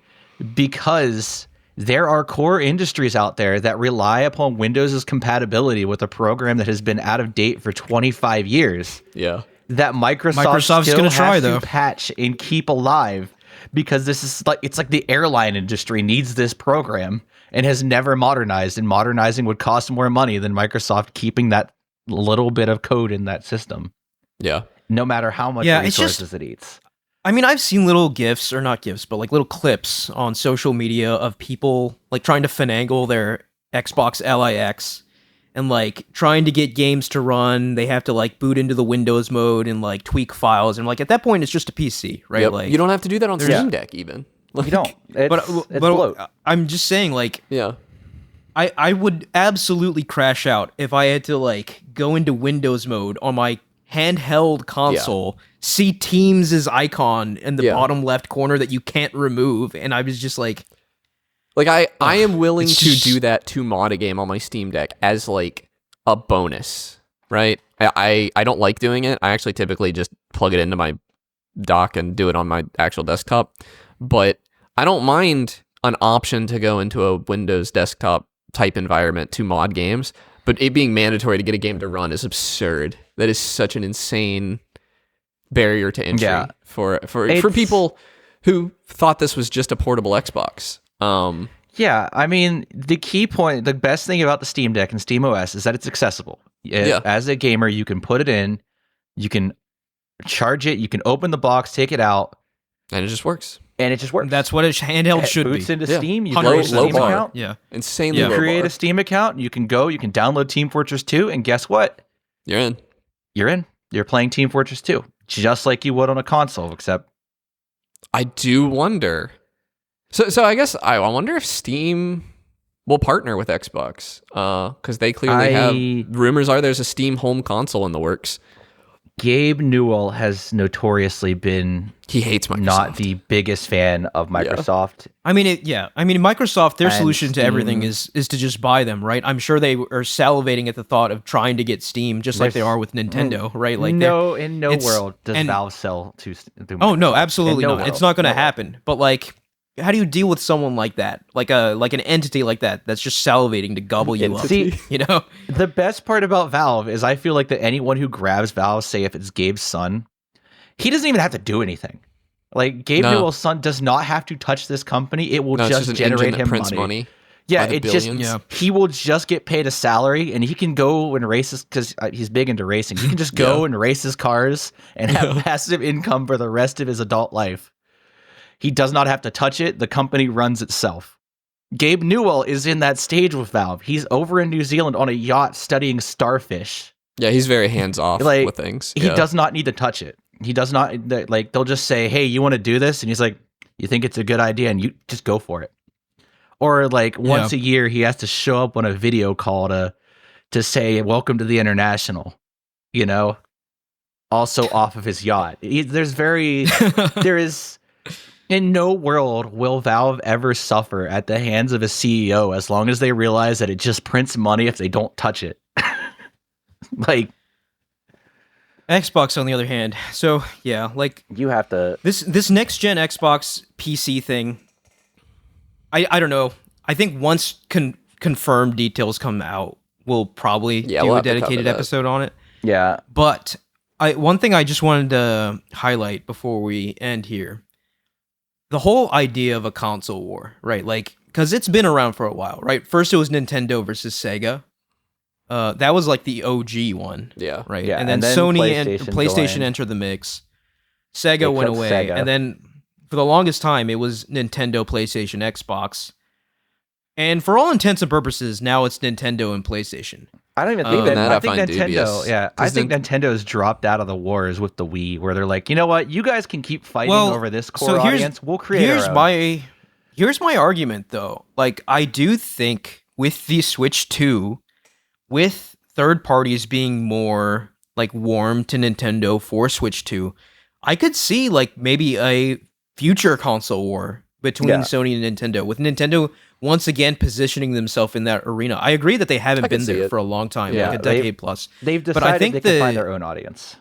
because there are core industries out there that rely upon Windows' compatibility with a program that has been out of date for 25 years. Yeah. That Microsoft's Microsoft's going to try, though. patch and keep alive because this is like, it's like the airline industry needs this program and has never modernized, and modernizing would cost more money than Microsoft keeping that little bit of code in that system. Yeah. No matter how much resources it eats. I mean, I've seen little GIFs, or not GIFs, but like little clips on social media of people like trying to finagle their Xbox LIX and like trying to get games to run. They have to like boot into the Windows mode and like tweak files. And like at that point, it's just a PC, right? Yep. Like You don't have to do that on Steam Deck even. Like, You don't. It's bloat. I'm just saying, like, Yeah. I would absolutely crash out if I had to like go into Windows mode on my handheld console, see Teams' icon in the bottom left corner that you can't remove, and I was just like I am willing it's to just- do that to mod a game on my Steam Deck as like a bonus, right? I don't like doing it. I actually typically just plug it into my dock and do it on my actual desktop. But I don't mind an option to go into a Windows desktop type environment to mod games. But it being mandatory to get a game to run is absurd. That is such an insane barrier to entry for people who thought this was just a portable Xbox. Yeah, I mean, the key point, the best thing about the Steam Deck and SteamOS is that it's accessible. As a gamer, you can put it in, you can charge it, you can open the box, take it out, and it just works. And it just works. That's what a handheld should boots be. into Steam, you Low- create a low Steam bar. account. Yeah. Insanely Yeah. low Create bar. a Steam account, you can download Team Fortress 2, and guess what? You're in. You're in. You're playing Team Fortress 2, just like you would on a console, except I do wonder. So I guess I wonder if Steam will partner with Xbox, because they clearly have. Rumors are there's a Steam home console in the works. Gabe Newell has notoriously been He hates Microsoft. not the biggest fan of Microsoft. I mean, Microsoft, their And solution to Steam- everything is to just buy them, right? I'm sure they are salivating at the thought of trying to get Steam, just like they are with Nintendo, right? Like, in no world does Valve sell to oh no, Microsoft. absolutely In no not. It's world. not going to happen. But like, how do you deal with someone like that, like an entity like that that's just salivating to gobble you up? See, You know, the best part about Valve is I feel like that anyone who grabs Valve, say if it's Gabe's son, he doesn't even have to do anything. Like Gabe Newell's son does not have to touch this company. It will it's just an generate engine that him prints money. money. Yeah, by the it just billions. he will just get paid a salary, and he can go and race because he's big into racing. He can just go and race his cars and have passive income for the rest of his adult life. He does not have to touch it. The company runs itself. Gabe Newell is in that stage with Valve. He's over in New Zealand on a yacht studying starfish. Yeah, he's very hands off Like, with things. He Yeah. does not need to touch it. He does not like. They'll just say, "Hey, you want to do this?" And he's like, "You think it's a good idea?" And you just go for it. Or like once a year, he has to show up on a video call to say, "Welcome to the International." You know, also off of his yacht. There is. In no world will Valve ever suffer at the hands of a CEO as long as they realize that it just prints money if they don't touch it. Like Xbox on the other hand. So yeah, like you have to. this next gen Xbox PC thing. I don't know. I think once confirmed details come out, we'll probably do we'll a have to cover dedicated that. episode on it. Yeah. But one thing I just wanted to highlight before we end here. The whole idea of a console war, right? Like, because it's been around for a while, right? First it was Nintendo versus Sega. That was like the OG one. Yeah. Right. Yeah, And then and then Sony and PlayStation PlayStation joined. entered the mix. They Sega went killed away. Sega. And then for the longest time, it was Nintendo, PlayStation, Xbox. And for all intents and purposes, now it's Nintendo and PlayStation. I don't even think that. that I I think find Nintendo. dubious. Yeah, I 'Cause think Nintendo's dropped out of the wars with the Wii, where they're like, you know what, you guys can keep fighting over this core audience. We'll create. Here's our own. here's my argument though. Like I do think with the Switch 2, with third parties being more like warm to Nintendo for Switch 2, I could see like maybe a future console war between Sony and Nintendo, with Nintendo once again positioning themselves in that arena. I agree that they haven't been there for a long time, like a decade plus. They've decided but I think they can find their own audience.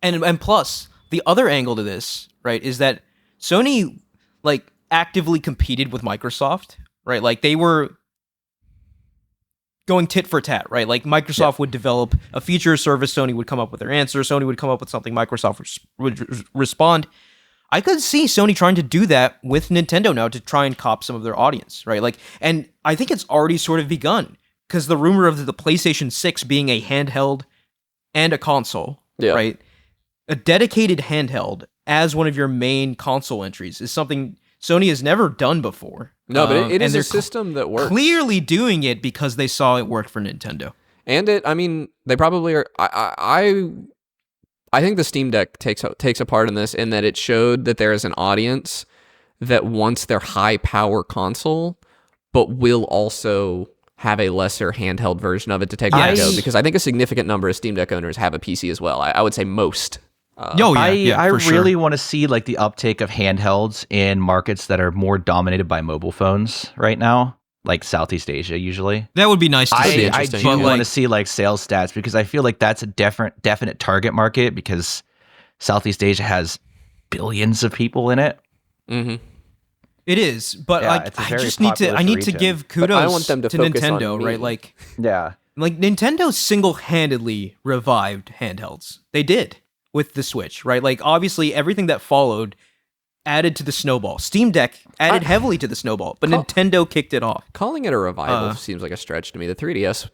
And plus, the other angle to this, right, is that Sony like actively competed with Microsoft, right? Like they were going tit for tat, right? Like Microsoft would develop a feature or service, Sony would come up with their answer, Sony would come up with something, Microsoft would respond. I could see Sony trying to do that with Nintendo now to try and cop some of their audience, right? Like, and I think it's already sort of begun, because the rumor of the PlayStation 6 being a handheld and a console, right? A dedicated handheld as one of your main console entries is something Sony has never done before. No, but it is and a system that works. Clearly doing it because they saw it work for Nintendo. And I mean, they probably are. I think the Steam Deck takes a part in this, in that it showed that there is an audience that wants their high power console, but will also have a lesser handheld version of it to take on the go. Because I think a significant number of Steam Deck owners have a PC as well. I would say most. I really want to see like the uptake of handhelds in markets that are more dominated by mobile phones right now, like Southeast Asia usually. That would be nice to see. I do want to see like sales stats, because I feel like that's a definite target market, because Southeast Asia has billions of people in it. Mm-hmm. It is, but like I just need to region. give kudos I want them to focus on Nintendo, me. right? Like Nintendo single-handedly revived handhelds. They did with the Switch, right? Like obviously everything that followed added to the snowball. Steam Deck added heavily to the snowball, but Nintendo kicked it off. Calling it a revival seems like a stretch to me. The 3DS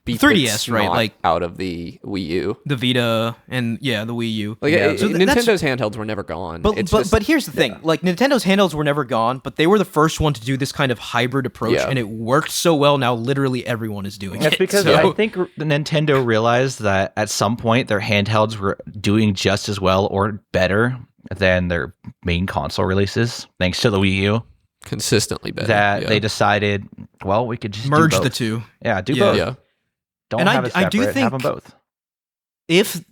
beat 3DS, right? Like out of the Wii U, the Vita, and the Wii U. Like So Nintendo's handhelds were never gone. But here's the thing: like Nintendo's handhelds were never gone, but they were the first one to do this kind of hybrid approach, and it worked so well. Now literally everyone is doing it. Because I think Nintendo realized that at some point their handhelds were doing just as well or better than their main console releases, thanks to the Wii U. Consistently better. That they decided, well, we could just merge do both. the two. Yeah, do Yeah. both. Yeah. Don't And have it separate. I do have them think- both. If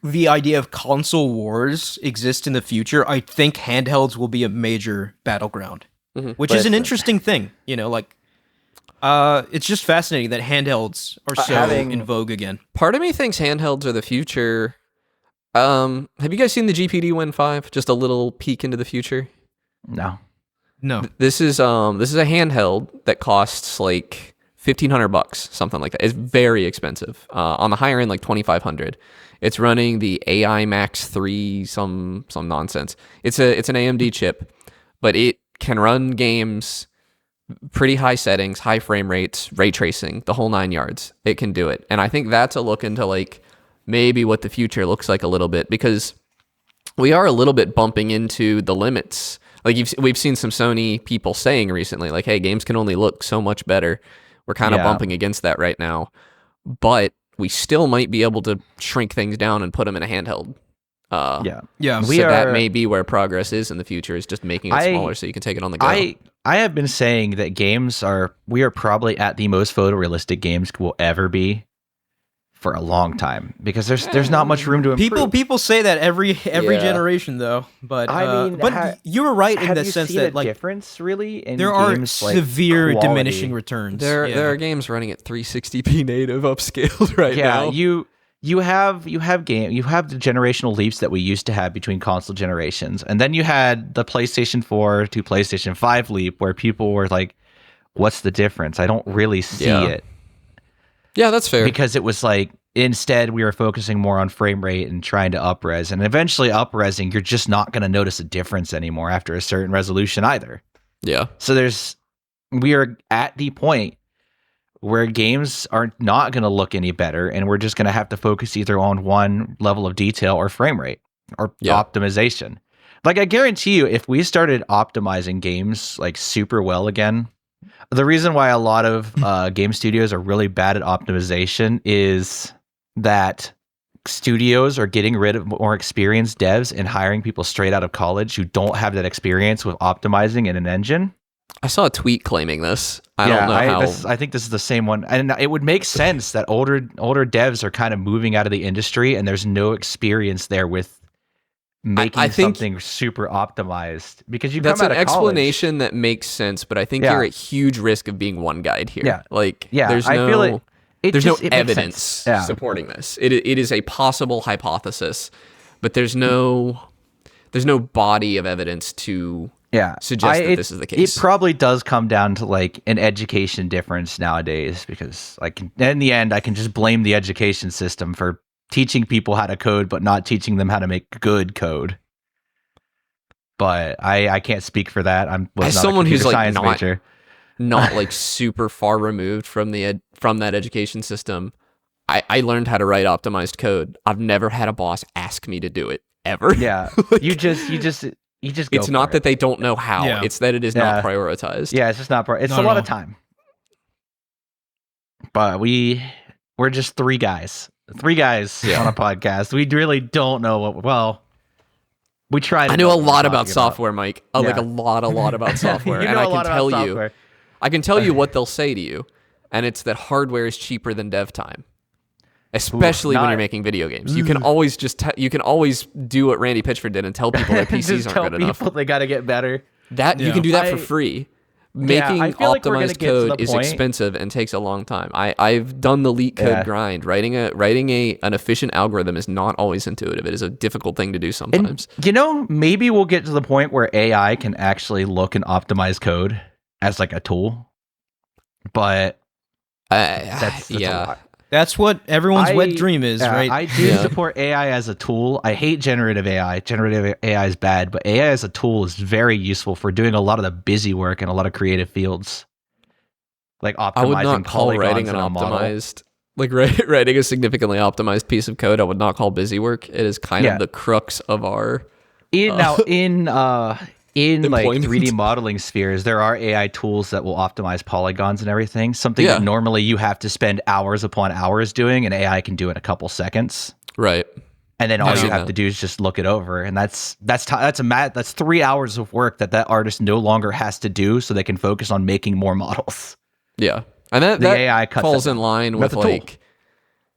the idea of console wars exists in the future, I think handhelds will be a major battleground, which is an Listen. interesting thing. You know, like, it's just fascinating that handhelds are so having- in vogue again. Part of me thinks handhelds are the future. Have you guys seen the GPD Win 5? Just a little peek into the future. No. No. This is a handheld that costs like $1,500, something like that. It's very expensive. On the higher end, like $2,500. It's running the AI Max 3, some nonsense. It's an AMD chip, but it can run games pretty high settings, high frame rates, ray tracing, the whole 9 yards. It can do it, and I think that's a look into like maybe what the future looks like a little bit, because we are a little bit bumping into the limits. Like we've seen some Sony people saying recently, like, hey, games can only look so much better. We're kind of bumping against that right now. But we still might be able to shrink things down and put them in a handheld. Yeah. That may be where progress is in the future, is just making it smaller so you can take it on the go. I have been saying that we are probably at the most photorealistic games will ever be for a long time, because there's not much room to improve. People say that every generation though, but I mean, but you were right in the sense that like difference really in there are games, like, severe quality. diminishing returns. There are games running at 360p native upscaled right now. You have the generational leaps that we used to have between console generations, and then you had the PlayStation 4 to PlayStation 5 leap where people were like, what's the difference? I don't really see it. Yeah, that's fair. Because it was like, instead we were focusing more on frame rate and trying to up-res, and eventually up-resing, you're just not going to notice a difference anymore after a certain resolution either. Yeah. So we are at the point where games are not going to look any better, and we're just going to have to focus either on one level of detail or frame rate or optimization. Like, I guarantee you, if we started optimizing games like super well again, the reason why a lot of game studios are really bad at optimization is that studios are getting rid of more experienced devs and hiring people straight out of college who don't have that experience with optimizing in an engine. I saw a tweet claiming this. I don't know how. I think this is the same one, and it would make sense that older devs are kind of moving out of the industry, and there's no experience there with making something super optimized, because that's an explanation that makes sense, but I think you're at huge risk of being one guide here. There's no evidence supporting this. It is a possible hypothesis, but there's no body of evidence to suggest that this is the case. It probably does come down to like an education difference nowadays, because like in the end I can just blame the education system for teaching people how to code but not teaching them how to make good code. But I can't speak for that. As someone who's like major. not like super far removed from that education system, I learned how to write optimized code. I've never had a boss ask me to do it ever. Yeah. Like, you just go it's not that they don't know how. Yeah. It's that it is not prioritized. Yeah, it's just not it's a lot of time. But we're just three guys on a podcast. We really don't know we try to I know a lot about software, Mike. Like a lot about software. You and know I a lot can about tell software. I can tell you what they'll say to you, and it's that hardware is cheaper than dev time. Especially when you're making video games. You can always you can always do what Randy Pitchford did and tell people their PCs aren't good enough. They got to get better. You can do that for free. Making I feel like we're gonna optimized get to the code is point- expensive and takes a long time. I've done the leak code grind. Writing an efficient algorithm is not always intuitive. It is a difficult thing to do sometimes. And, maybe we'll get to the point where AI can actually look and optimize code as like a tool. But that's a lot. That's what everyone's wet dream is, right? I do support AI as a tool. I hate generative AI. Generative AI is bad, but AI as a tool is very useful for doing a lot of the busy work in a lot of creative fields, like optimizing I would not call polygons writing in an a model. optimized, like writing a significantly optimized piece of code. I would not call busy work. It is kind of the crux of our. In like employment. 3D modeling spheres, there are AI tools that will optimize polygons and everything. Something that normally you have to spend hours upon hours doing, and AI can do in a couple seconds. Right. and then all I've you seen have that. to do is just look it over, and that's 3 hours of work that artist no longer has to do, so they can focus on making more models. Yeah. And that AI cuts falls that in down. line That's with a tool. like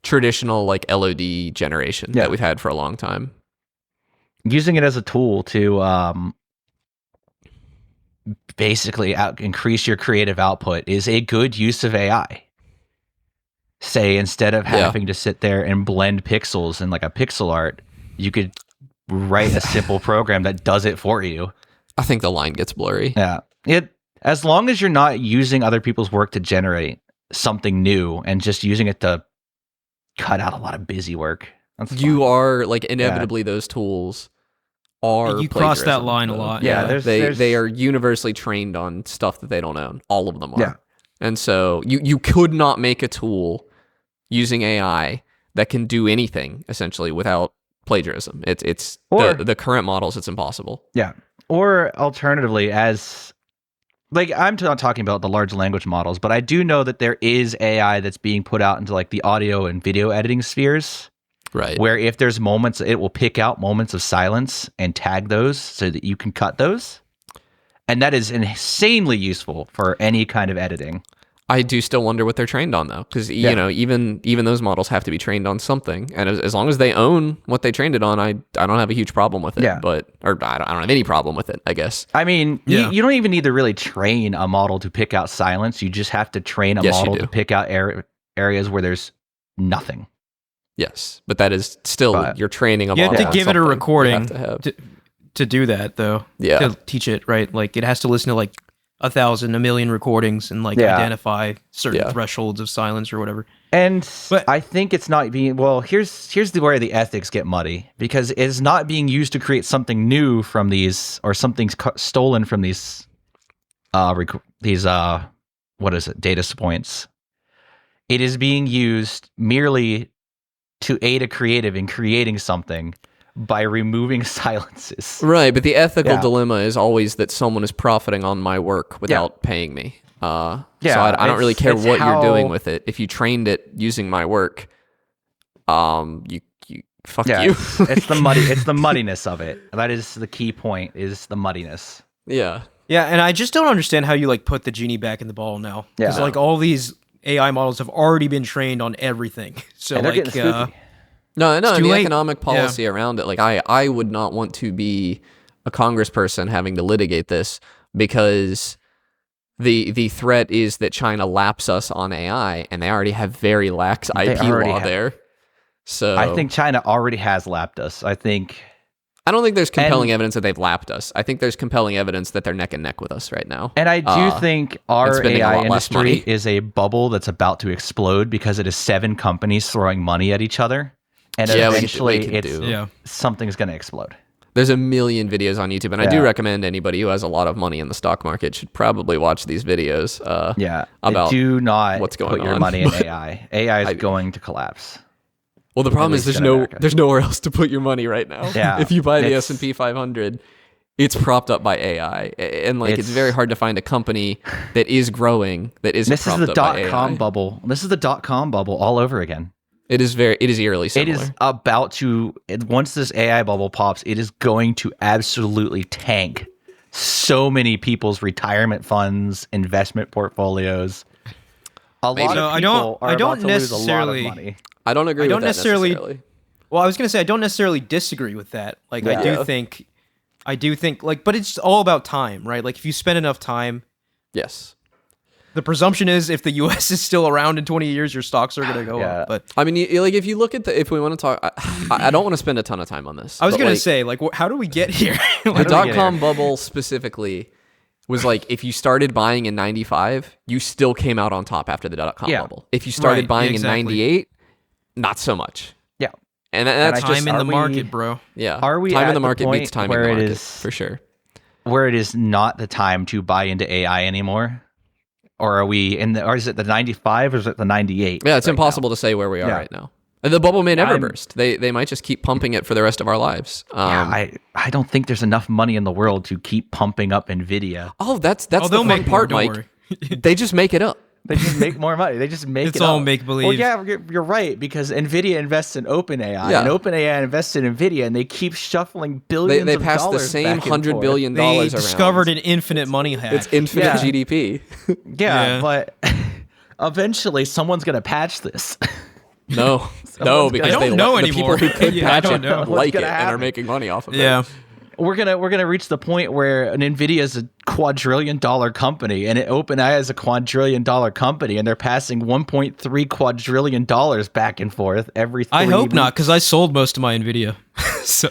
traditional like LOD generation Yeah. that we've had for a long time. Using it as a tool to basically increase your creative output is a good use of AI. Say, instead of Yeah. having to sit there and blend pixels in like a pixel art, you could write a simple program that does it for you. I think the line gets blurry. Yeah. As long as you're not using other people's work to generate something new and just using it to cut out a lot of busy work. That's You fine. are like inevitably those tools are You cross that plagiarism, line a though. lot. Yeah, Yeah. They are universally trained on stuff that they don't own. All of them are. Yeah. And so you could not make a tool using AI that can do anything essentially without plagiarism. It's Or- the current models. It's impossible. Yeah. Or alternatively, as like I'm not talking about the large language models, but I do know that there is AI that's being put out into like the audio and video editing spheres, Right. where if there's moments, it will pick out moments of silence and tag those so that you can cut those. And that is insanely useful for any kind of editing. I do still wonder what they're trained on though, because Yeah. you know even those models have to be trained on something, and as long as they own what they trained it on, I don't have a huge problem with it. Yeah. But I don't have any problem with it, I guess. I mean, Yeah. you don't even need to really train a model to pick out silence. You just have to train a Yes, you model do. to pick out areas where there's nothing. Yes, but that is still But- you're training a You have model. to on give it a something. You recording have to have- to do that, though. Yeah. To teach it, right? Like, it has to listen to like 1,000, a million recordings and like Yeah. identify certain Yeah. thresholds of silence or whatever. And But- I think it's not being well. Here's where the ethics get muddy, because it's not being used to create something new from these, or something's stolen from these what is it, data points. It is being used merely to aid a creative in creating something by removing silences. Right, but the ethical Yeah. dilemma is always that someone is profiting on my work without paying me. So Yeah, I don't really care it's what you're doing how- with it. If you trained it using my work, you fuck Yeah, you. it's the muddy. It's the muddiness of it. That is the key point. Is the muddiness. Yeah. Yeah, and I just don't understand how you like put the genie back in the bottle now. Because Yeah. like all these AI models have already been trained on everything. So And they're like, getting spooky. No, It's and too the late. economic policy around it. Like I would not want to be a congressperson having to litigate this, because the threat is that China laps us on AI, and they already have very lax They IP already law have. there. So I think China already has lapped us. I don't think there's compelling And- evidence that they've lapped us. I think there's compelling evidence that they're neck and neck with us right now. And I do think our spending a AI lot less industry money. is a bubble that's about to explode, because it is 7 companies throwing money at each other. And Yeah, we eventually can it's do. yeah. something's going to explode. There's a million videos on YouTube, and I do Yeah. recommend anybody who has a lot of money in the stock market should probably watch these videos. Yeah. About do not what's going put your on. money in AI. AI is going to collapse. Well, the problem is least there's in America. there's nowhere else to put your money right now. Yeah, If you buy the it's- S&P 500, it's propped up by AI, and like it's It's- very hard to find a company that is growing that isn't This is propped the up by dot-com AI. bubble. This is the dot-com bubble all over again. It is eerily It similar. is about to, once this AI bubble pops, it is going to absolutely tank so many people's retirement funds, investment portfolios. A lot So of I people don't- are I don't about to lose a lot of necessarily- money. I don't agree I with don't that necessarily- Well, I was gonna say I don't necessarily disagree with that. Like Yeah. I do think like, but it's all about time, right? Like if you spend enough time, Yes. the presumption is if the U.S. is still around in 20 years, your stocks are gonna go Yeah. up. But I mean, like if you look at if we want to talk, I don't want to spend a ton of time on this. I was but, gonna like, say like, how do we get here? the do we get dot-com bubble specifically was like, if you started buying in 95, you still came out on top after the dot-com Yeah. bubble. If you started Right, buying exactly. in 98, not so much. Yeah. And that's I just, Time in are the we- market, bro. yeah. Are we time at in the the market beats point time in where the it market, is- for sure. Where it is not the time to buy into AI anymore? Or are we in the, or is it the 95 or is it the 98? Yeah, it's right impossible to say where we are Yeah. right now. And the bubble may never I'm- burst. They might just keep pumping it for the rest of our lives. now? Yeah, I don't think there's enough money in the world to keep pumping up Nvidia. Oh, that's Oh, the they'll fun make part, more, don't Mike. worry. They just make it up. They just make more money. They just make It's it all up. make-believe. Well, yeah, you're right, because NVIDIA invests in OpenAI, Yeah. and OpenAI invests in NVIDIA, and they keep shuffling billions They of passed the dollars same back and $100 forth. billion They around. discovered an infinite money hack. It's infinite Yeah. GDP. Yeah, Yeah. but eventually someone's going to patch this. No, Someone's because gonna- I don't know the anymore. people who could Yeah, I patch don't it know. What's like it gonna and are happen? making money off of Yeah. it. We're gonna reach the point where an NVIDIA is a quadrillion-dollar company and an OpenAI is a quadrillion-dollar company, and they're passing 1.3 quadrillion dollars back and forth every 3 I hope weeks. not, because I sold most of my Nvidia. So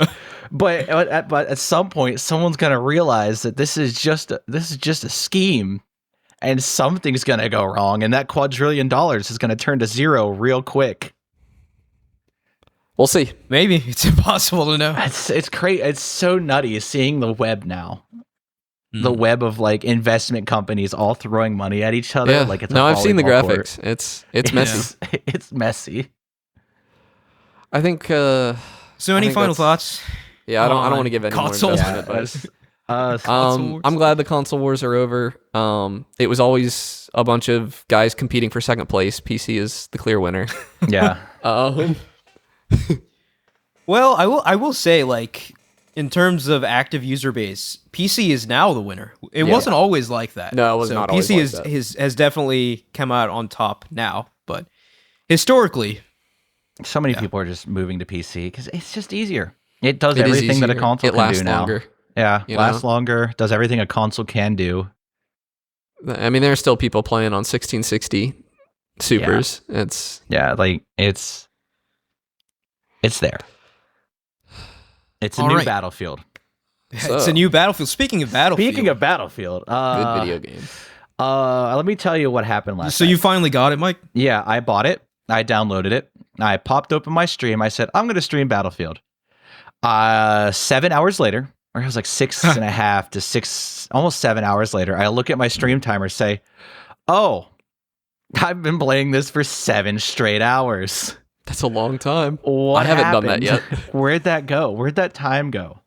But at some point, someone's gonna realize that this is just a scheme, and something's gonna go wrong, and that quadrillion dollars is gonna turn to zero real quick. We'll see. maybe it's impossible to know. It's crazy. It's so nutty seeing the web now. The Hmm. web of like investment companies all throwing money at each other. Yeah. Like it's a No, I've seen the volleyball graphics. court. It's messy. It's messy. I think. So, I any think final that's- thoughts? Yeah, I don't on want to give any more console? investment Yeah, advice. Console wars. I'm glad the console wars are over. It was always a bunch of guys competing for second place. PC is the clear winner. Yeah. Um, Well, I will say, like, in terms of active user base, PC is now the winner. It Yeah. wasn't always like that. No, it was So not always PC like that. has definitely come out on top now, but historically, So many people are just moving to PC because it's just easier. It does It is everything that a easier. console It can lasts do now. longer. Yeah, You lasts know? longer. Does everything a console can do. I mean, there are still people playing on 1660 Supers. It's Yeah, like it's there. It's a All new right. Battlefield. it's So- a new Battlefield. Speaking of Battlefield, Speaking of Battlefield, good video game. let me tell you what happened last so night. you finally got it, Mike? Yeah, I bought it. I downloaded it. I popped open my stream. I said, I'm going to stream Battlefield. 7 hours later, or it was like 6.5 to 6, almost 7 hours later, I look at my stream timer, say, oh, I've been playing this for 7 straight hours. That's a long time. What I haven't done that happened? yet. Where'd that go? Where'd that time go?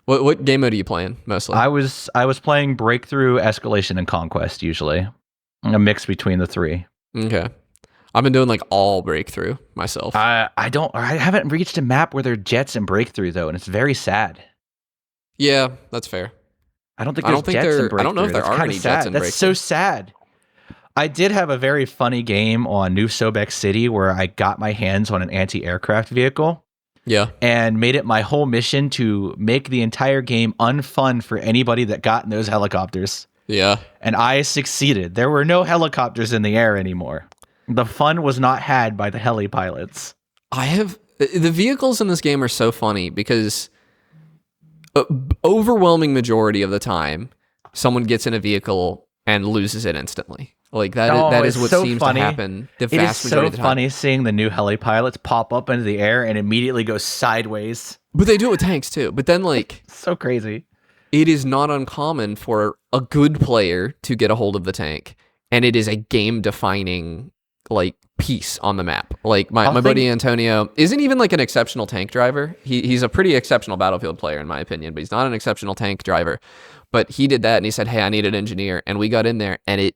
What game mode are you playing mostly? I was playing Breakthrough, Escalation, and Conquest usually. A mix between the three. Okay. I've been doing like all Breakthrough myself. I haven't reached a map where there are jets in Breakthrough though, and it's very sad. Yeah, that's fair. I don't think I there's don't think jets in there- Breakthrough. I don't know if there That's are kinda any jets sad. in That's so Breakthrough. sad. I did have a very funny game on New Sobek City where I got my hands on an anti-aircraft vehicle Yeah. and made it my whole mission to make the entire game unfun for anybody that got in those helicopters. Yeah. And I succeeded. There were no helicopters in the air anymore. The fun was not had by the heli pilots. The vehicles in this game are so funny because overwhelming majority of the time someone gets in a vehicle and loses it instantly. Like that is it's what so seems funny. to happen the It is vast so majority of the time. funny seeing the new heli pilots pop up into the air and immediately go sideways. But they do it with tanks too. But then like So crazy. it is not uncommon for a good player to get a hold of the tank, and it is a game defining like piece on the map. Like my buddy Antonio isn't even like an exceptional tank driver. He's a pretty exceptional Battlefield player in my opinion, but he's not an exceptional tank driver. But he did that and he said, "Hey, I need an engineer." And we got in there and it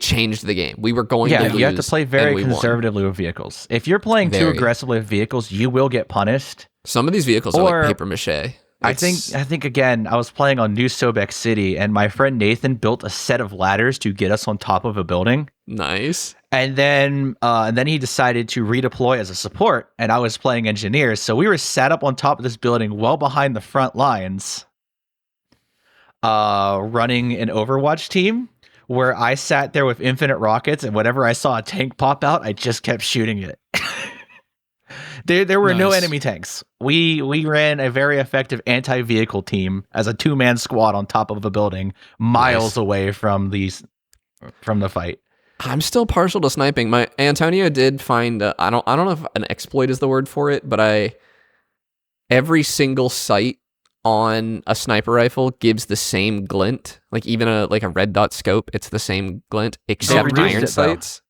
changed the game. We were going to lose. You have to play very and we won. conservatively with vehicles. If you're playing too Very. aggressively with vehicles, you will get punished. Some of these vehicles are Or- like paper mache. I think again, I was playing on New Sobek City, and my friend Nathan built a set of ladders to get us on top of a building. Nice. And then he decided to redeploy as a support, and I was playing engineers. So we were sat up on top of this building, well behind the front lines, running an Overwatch team, where I sat there with infinite rockets, and whenever I saw a tank pop out, I just kept shooting it. There were no Nice. enemy tanks. We ran a very effective anti-vehicle team as a 2-man squad on top of a building, miles Nice. away from the fight. I'm still partial to sniping. My Antonio did find I don't know if an exploit is the word for it, but every single sight on a sniper rifle gives the same glint. Like even a red dot scope, it's the same glint except reduced iron it, though. sights.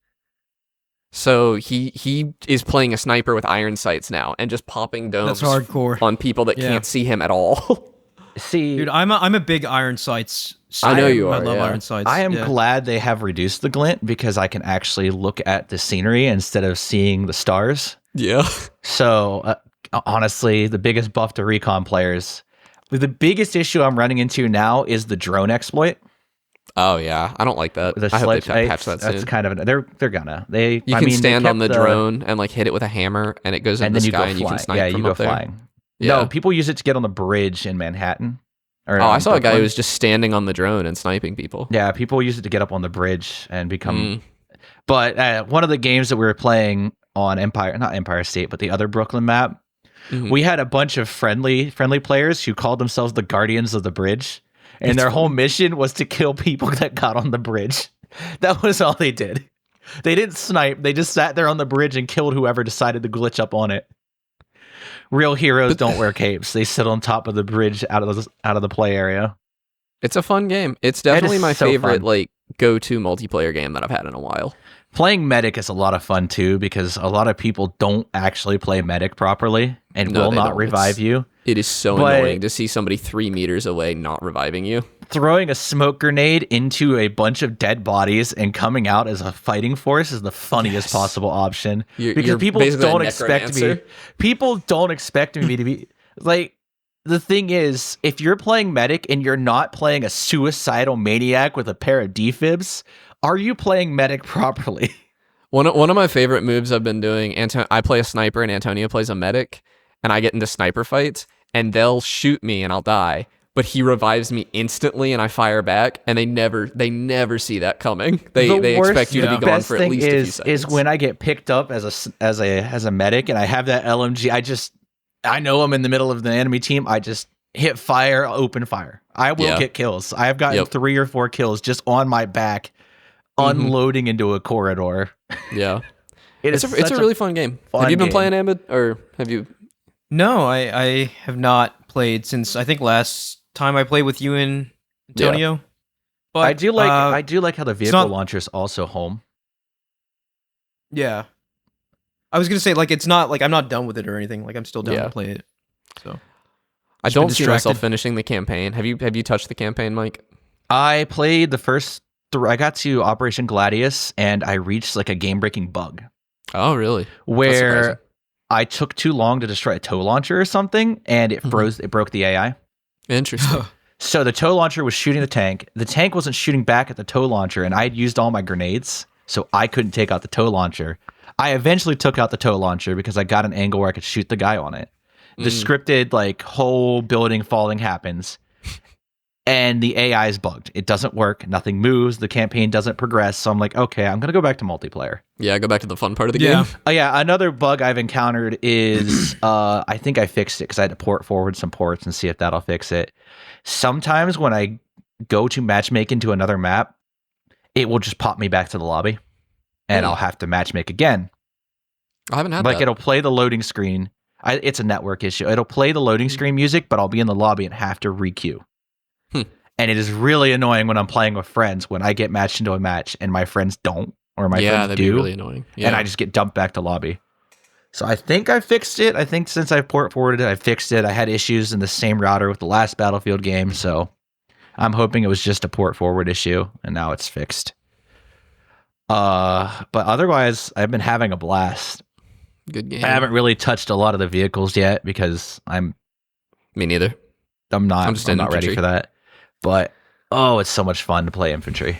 So he is playing a sniper with iron sights now and just popping domes That's hardcore. on people that Yeah. can't see him at all. See, Dude, I'm a big Iron Sights I know you I are. love Yeah. Iron Sights. I am yeah. glad they have reduced the glint because I can actually look at the scenery instead of seeing the stars. Yeah. So honestly, the biggest buff to recon players. The biggest issue I'm running into now is the drone exploit. Oh yeah, I don't like that. The I hope they sledge patch that that's soon. kind of they're gonna they. You I can mean, they stand on kept the drone and like hit it with a hammer, and it goes in and the then you sky, go and you can flying. snipe Yeah, from you go up there. flying. Yeah. No, people use it to get on the bridge in Manhattan. Or Oh, I saw a guy who Brooklyn. was just standing on the drone and sniping people. Yeah, people use it to get up on the bridge and become. Mm. But one of the games that we were playing on not Empire State, but the other Brooklyn map, Mhm. we had a bunch of friendly players who called themselves the Guardians of the Bridge, and That's their whole funny. mission was to kill people that got on the bridge. That was all they did. They didn't snipe. They just sat there on the bridge and killed whoever decided to glitch up on it. Real heroes But don't wear capes. They sit on top of the bridge out of the play area. it's a fun game. It's definitely my so favorite fun. like go-to multiplayer game that I've had in a while. Playing Medic is a lot of fun too because a lot of people don't actually play Medic properly and No, will they not don't. revive you. It is so But- annoying to see somebody 3 meters away not reviving you. Throwing a smoke grenade into a bunch of dead bodies and coming out as a fighting force is the funniest Yes. possible option. You're Because people basically a don't expect me. necromancer. People don't expect me to be like. The thing is, if you're playing Medic and you're not playing a suicidal maniac with a pair of defibs, are you playing Medic properly? One of my favorite moves I've been doing, I play a sniper and Antonio plays a medic, and I get into sniper fights, and they'll shoot me and I'll die, but he revives me instantly and I fire back, and they never see that coming. They expect you to be gone best for at thing least a few is seconds. when I get picked up as a medic and I have that LMG. I know I'm in the middle of the enemy team. I just hit fire, open fire. I will Yeah. get kills. I have gotten Yep. 3 or 4 kills just on my back, unloading into a corridor. Yeah. It It's a really fun game. fun Have you been game. playing Amid, or have you? No, I have not played since I think last time I played with you and Antonio. But I do like how the vehicle not- launcher is also home. Yeah. I was gonna say like it's not like I'm not done with it or anything. Like I'm still down Yeah. to play it. So I Just been don't see myself distracted. finishing the campaign. Have you touched the campaign, Mike? I played the first. I got to Operation Gladius and I reached like a game-breaking bug Oh, really? That's where surprising. I took too long to destroy a tow launcher or something, and it froze. It broke the AI. Interesting. So the tow launcher was shooting the tank. The tank wasn't shooting back at the tow launcher, and I had used all my grenades, so I couldn't take out the tow launcher. I eventually took out the tow launcher because I got an angle where I could shoot the guy on it. The scripted like whole building falling happens, and the AI is bugged. It doesn't work. Nothing moves. The campaign doesn't progress. So I'm like, okay, I'm gonna go back to multiplayer. Yeah, go back to the fun part of the Yeah. game. Oh yeah, another bug I've encountered is I think I fixed it because I had to port forward some ports and see if that'll fix it. Sometimes when I go to matchmake into another map, it will just pop me back to the lobby, and I'll have to matchmake again. I haven't had Like that. it'll play the loading screen. It's a network issue. It'll play the loading screen music, but I'll be in the lobby and have to requeue. And it is really annoying when I'm playing with friends when I get matched into a match and my friends don't, or my Yeah, friends that'd do, be really annoying. Yeah. and I just get dumped back to lobby. So I think I fixed it. I think since I port forwarded it, I fixed it. I had issues in the same router with the last Battlefield game, so I'm hoping it was just a port forward issue, and now it's fixed. But otherwise, I've been having a blast. Good game. I haven't really touched a lot of the vehicles yet because I'm Me neither. not I'm just I'm in not ready infantry. for that. But oh, it's so much fun to play infantry.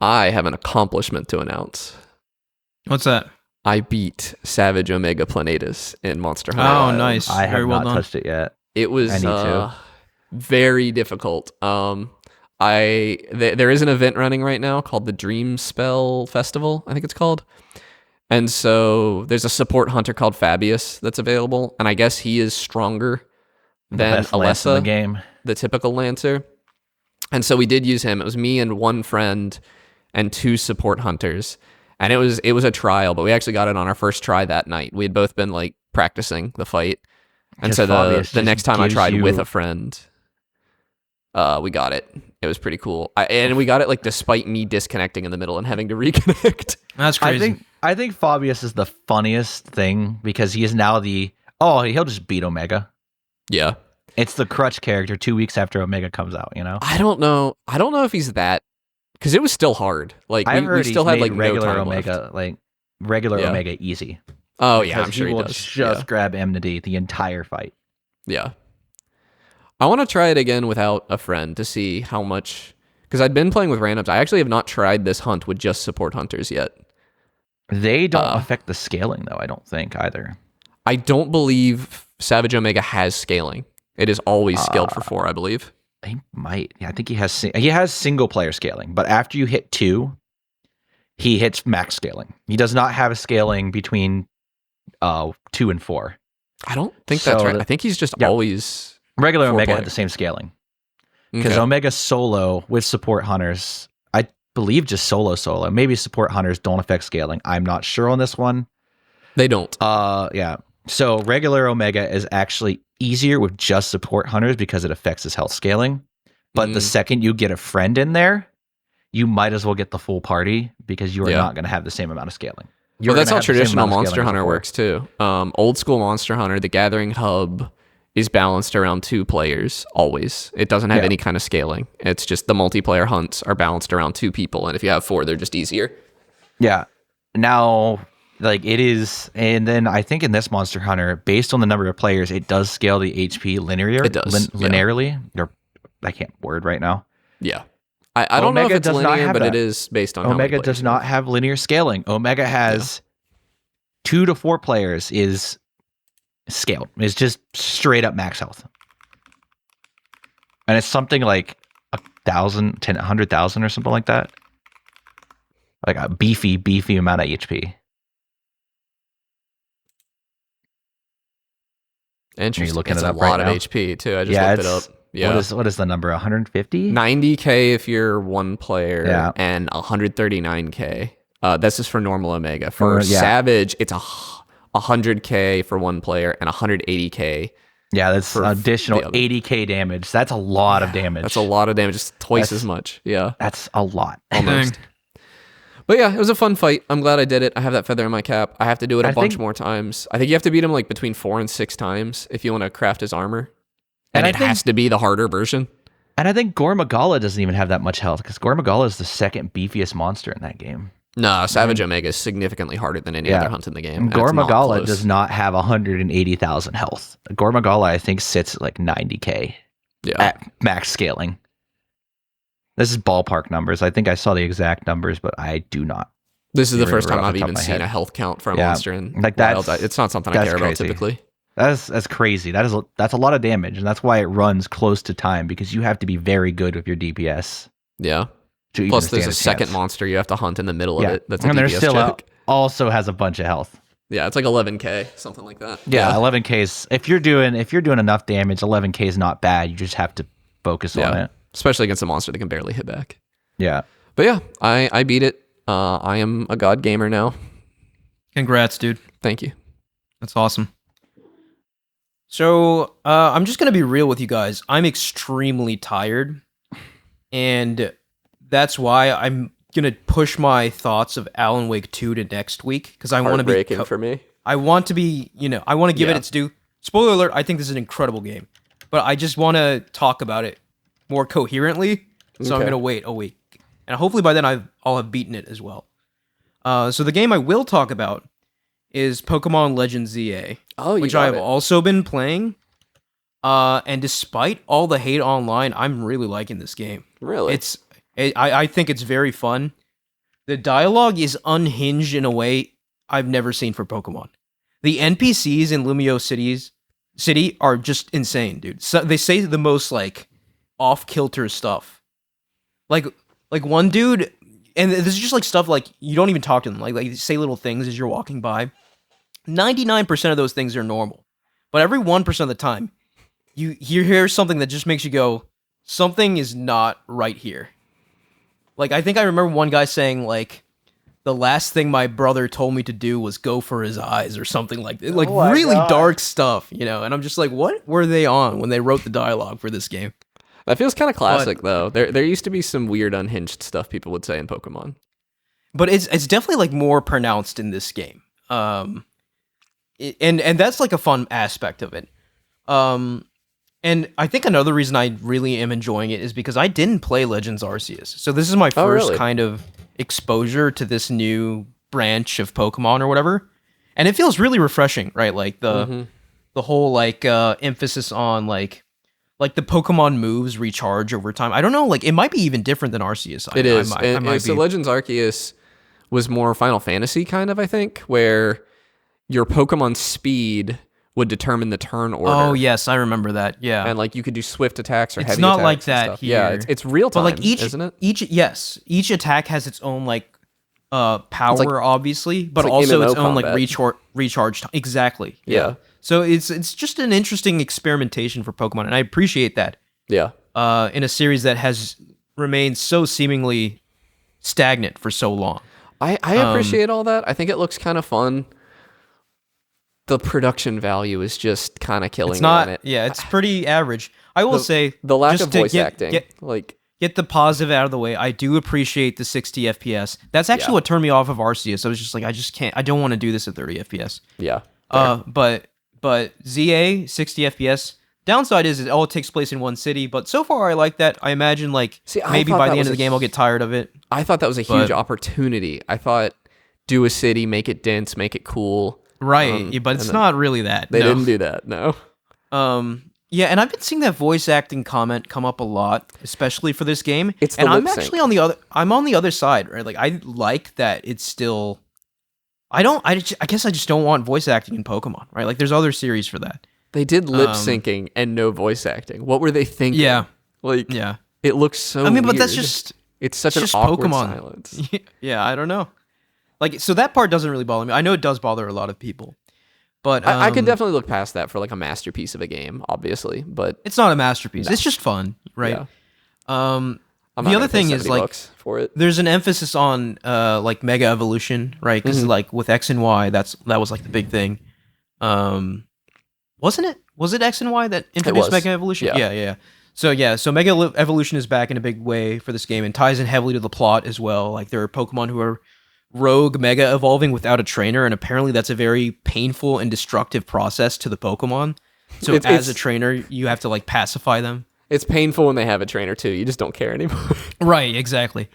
I have an accomplishment to announce. What's that? I beat Savage Omega Planetus in Monster Hunter. Oh, Wilds. nice. I have Very well not done. touched it yet. It was I need to. very difficult. There is an event running right now called the Dream Spell Festival, I think it's called. And so there's a support hunter called Fabius that's available, and I guess he is stronger The than best lance in the Alessa, game. the typical Lancer. And so we did use him. It was me and one friend and 2 support hunters. And it was a trial, but we actually got it on our first try that night. We had both been like practicing the fight. And 'Cause so Fabius the just next time I gives tried you- with a friend, we got it. It was pretty cool. And we got it like despite me disconnecting in the middle and having to reconnect. That's crazy. I think Fabius is the funniest thing because he is now he'll just beat Omega. Yeah. It's the crutch character 2 weeks after Omega comes out, I don't know. I don't know if he's that, because it was still hard. Like I've we heard still he's had made like regular no time Omega, left. like regular Yeah. Omega easy. Oh yeah, I'm Because sure he he will does. just grab Enmity the entire fight. Yeah. I want to try it again without a friend to see how much, because I'd been playing with randoms. I actually have not tried this hunt with just support hunters yet. They don't affect the scaling though, I don't think either. I don't believe Savage Omega has scaling. It is always scaled for 4, I believe. He might. Yeah, I think he has single player scaling, but after you hit 2, he hits max scaling. He does not have a scaling between 2 and 4. I don't think that's So right. I think he's just always regular 4 Omega player. had the same scaling. Because Okay. Omega solo with support hunters, I believe just solo. Maybe support hunters don't affect scaling. I'm not sure on this one. They don't. Yeah. So regular Omega is actually easier with just support hunters because it affects his health scaling. But the second you get a friend in there, you might as well get the full party because you are not going to have the same amount of scaling. Well, that's how traditional Monster Hunter works too. Old school Monster Hunter, the Gathering Hub is balanced around 2 players always. It doesn't have any kind of scaling. It's just the multiplayer hunts are balanced around 2 people, and if you have 4, they're just easier. Yeah. Now, like it is, and then I think in this Monster Hunter, based on the number of players, it does scale the HP linear. It does, linearly. Or I can't word right now. Yeah. I don't know if Omega it's does not linear, have but that. it is based on how many Omega players does you not have. have linear scaling. Omega has 2 to 4 players is scaled. It's just straight up max health. And it's something like 1,000, 100,000 or something like that. Like a beefy amount of HP. Interesting. looking It's it a up right lot now? of HP too. I just looked it up. Yeah. What is the number? 150? 90k if you're 1 player, Yeah. and 139k. That's just for normal Omega. For Yeah. Savage, it's 100k for 1 player and 180k. Yeah, that's an additional the other. 80k damage. That's a lot of damage. That's a lot of damage. It's twice as much. Yeah, That's a lot. almost. But yeah, it was a fun fight. I'm glad I did it. I have that feather in my cap. I have to do it a bunch more times. I think you have to beat him like between 4 and 6 times if you want to craft his armor. And it has to be the harder version. And I think Gormagala doesn't even have that much health because Gormagala is the second beefiest monster in that game. No, Savage Omega is significantly harder than any other hunt in the game. and it's not Gormagala close. does not have 180,000 health. Gormagala, I think, sits at like 90k at max scaling. This is ballpark numbers. I think I saw the exact numbers, but I do not. This is the first time off I've the top even of my seen head. a health count for a monster in like Wild. It's not something I care about crazy. typically. That's crazy. That's a lot of damage, and that's why it runs close to time because you have to be very good with your DPS. Yeah. To even Plus, there's stand a second chance. monster you have to hunt in the middle of it. That's a and there's DPS still check. also has a bunch of health. Yeah, it's like 11k, something like that. Yeah, 11k is if you're doing enough damage, 11k is not bad. You just have to focus on it. Especially against a monster that can barely hit back. Yeah. But yeah, I beat it. I am a god gamer now. Congrats, dude. Thank you. That's awesome. So I'm just gonna be real with you guys. I'm extremely tired, and that's why I'm gonna push my thoughts of Alan Wake 2 to next week because I want to be. Heartbreaking for me. I want to be. I want to give it its due. Spoiler alert: I think this is an incredible game, but I just want to talk about it more coherently. So I'm gonna wait a week, and hopefully by then I'll have beaten it as well. So the game I will talk about is Pokémon Legends ZA, which I have also been playing. And despite all the hate online, I'm really liking this game. Really? I think it's very fun. The dialogue is unhinged in a way I've never seen for Pokemon. The NPCs in Lumio City are just insane, dude. So they say the most like off-kilter stuff. Like one dude, and this is just like stuff like you don't even talk to them. Like they say little things as you're walking by. 99% of those things are normal, but every 1% of the time, you hear something that just makes you go, something is not right here. Like I think I remember one guy saying like, the last thing my brother told me to do was go for his eyes or something like that. Like really dark stuff, And I'm just like, what were they on when they wrote the dialogue for this game? That feels kind of classic, though. There used to be some weird unhinged stuff people would say in Pokemon. But it's definitely like more pronounced in this game. And that's like a fun aspect of it. And And I think another reason I really am enjoying it is because I didn't play Legends Arceus. So this is my first really? kind of exposure to this new branch of Pokemon or whatever. And it feels really refreshing, right? Like the whole like emphasis on like the Pokemon moves recharge over time. I don't know, like it might be even different than Arceus. It is. I might So be. Legends Arceus was more Final Fantasy kind of, I think, where your Pokemon speed would determine the turn order. Oh yes, I remember that. Yeah. And like you could do swift attacks or It's heavy not attacks like and that stuff. here. Yeah, it's real time, But like isn't it? each attack has its own like power, obviously, but like also MMO its own like combat. recharge time. Exactly. Yeah. So it's just an interesting experimentation for Pokemon, and I appreciate that. Yeah. In a series that has remained so seemingly stagnant for so long. I appreciate all that. I think it looks kind of fun. The production value is just kind of killing It's me on not. it. Yeah, it's pretty average. I will say The lack just of to voice acting. Get the positive out of the way. I do appreciate the 60 FPS. That's actually what turned me off of Arceus. I was just like, I just can't. I don't want to do this at 30 FPS. Yeah. But ZA 60 FPS. Downside is it all takes place in one city. But so far, I like that. I imagine like See, I maybe thought by that the end was of the game, I'll get tired of it. I thought that was a huge But- opportunity. I thought do a city, make it dense, make it cool. Right, yeah, but it's not really that. They no. didn't do that. No. Yeah, and I've been seeing that voice acting comment come up a lot, especially for this game. It's the and I'm lip sync. actually on the other. I'm on the other side, right? Like I like that it's still. I don't. I guess I just don't want voice acting in Pokemon, right? Like there's other series for that. They did lip syncing and no voice acting. What were they thinking? Yeah, Like, yeah. it looks so I mean, but weird. that's just. It's such it's an just awkward Pokemon. silence. Yeah, I don't know. Like so that part doesn't really bother me. I know it does bother a lot of people, but I could definitely look past that for like a masterpiece of a game, obviously. But It's not a masterpiece. It's just fun, right? yeah. Um. I'm The not other gonna pay thing is, 70 like, bucks for it. There's an emphasis on like mega evolution, right? Because like with X and Y, that was like the big thing. Wasn't it? Was it X and Y that introduced was. mega evolution? Yeah. Yeah. So mega evolution is back in a big way for this game and ties in heavily to the plot as well. Like there are Pokemon who are rogue mega evolving without a trainer, and apparently that's a very painful and destructive process to the Pokemon. So as a trainer, you have to like pacify them. It's painful when they have a trainer too. You just don't care anymore. Right, exactly.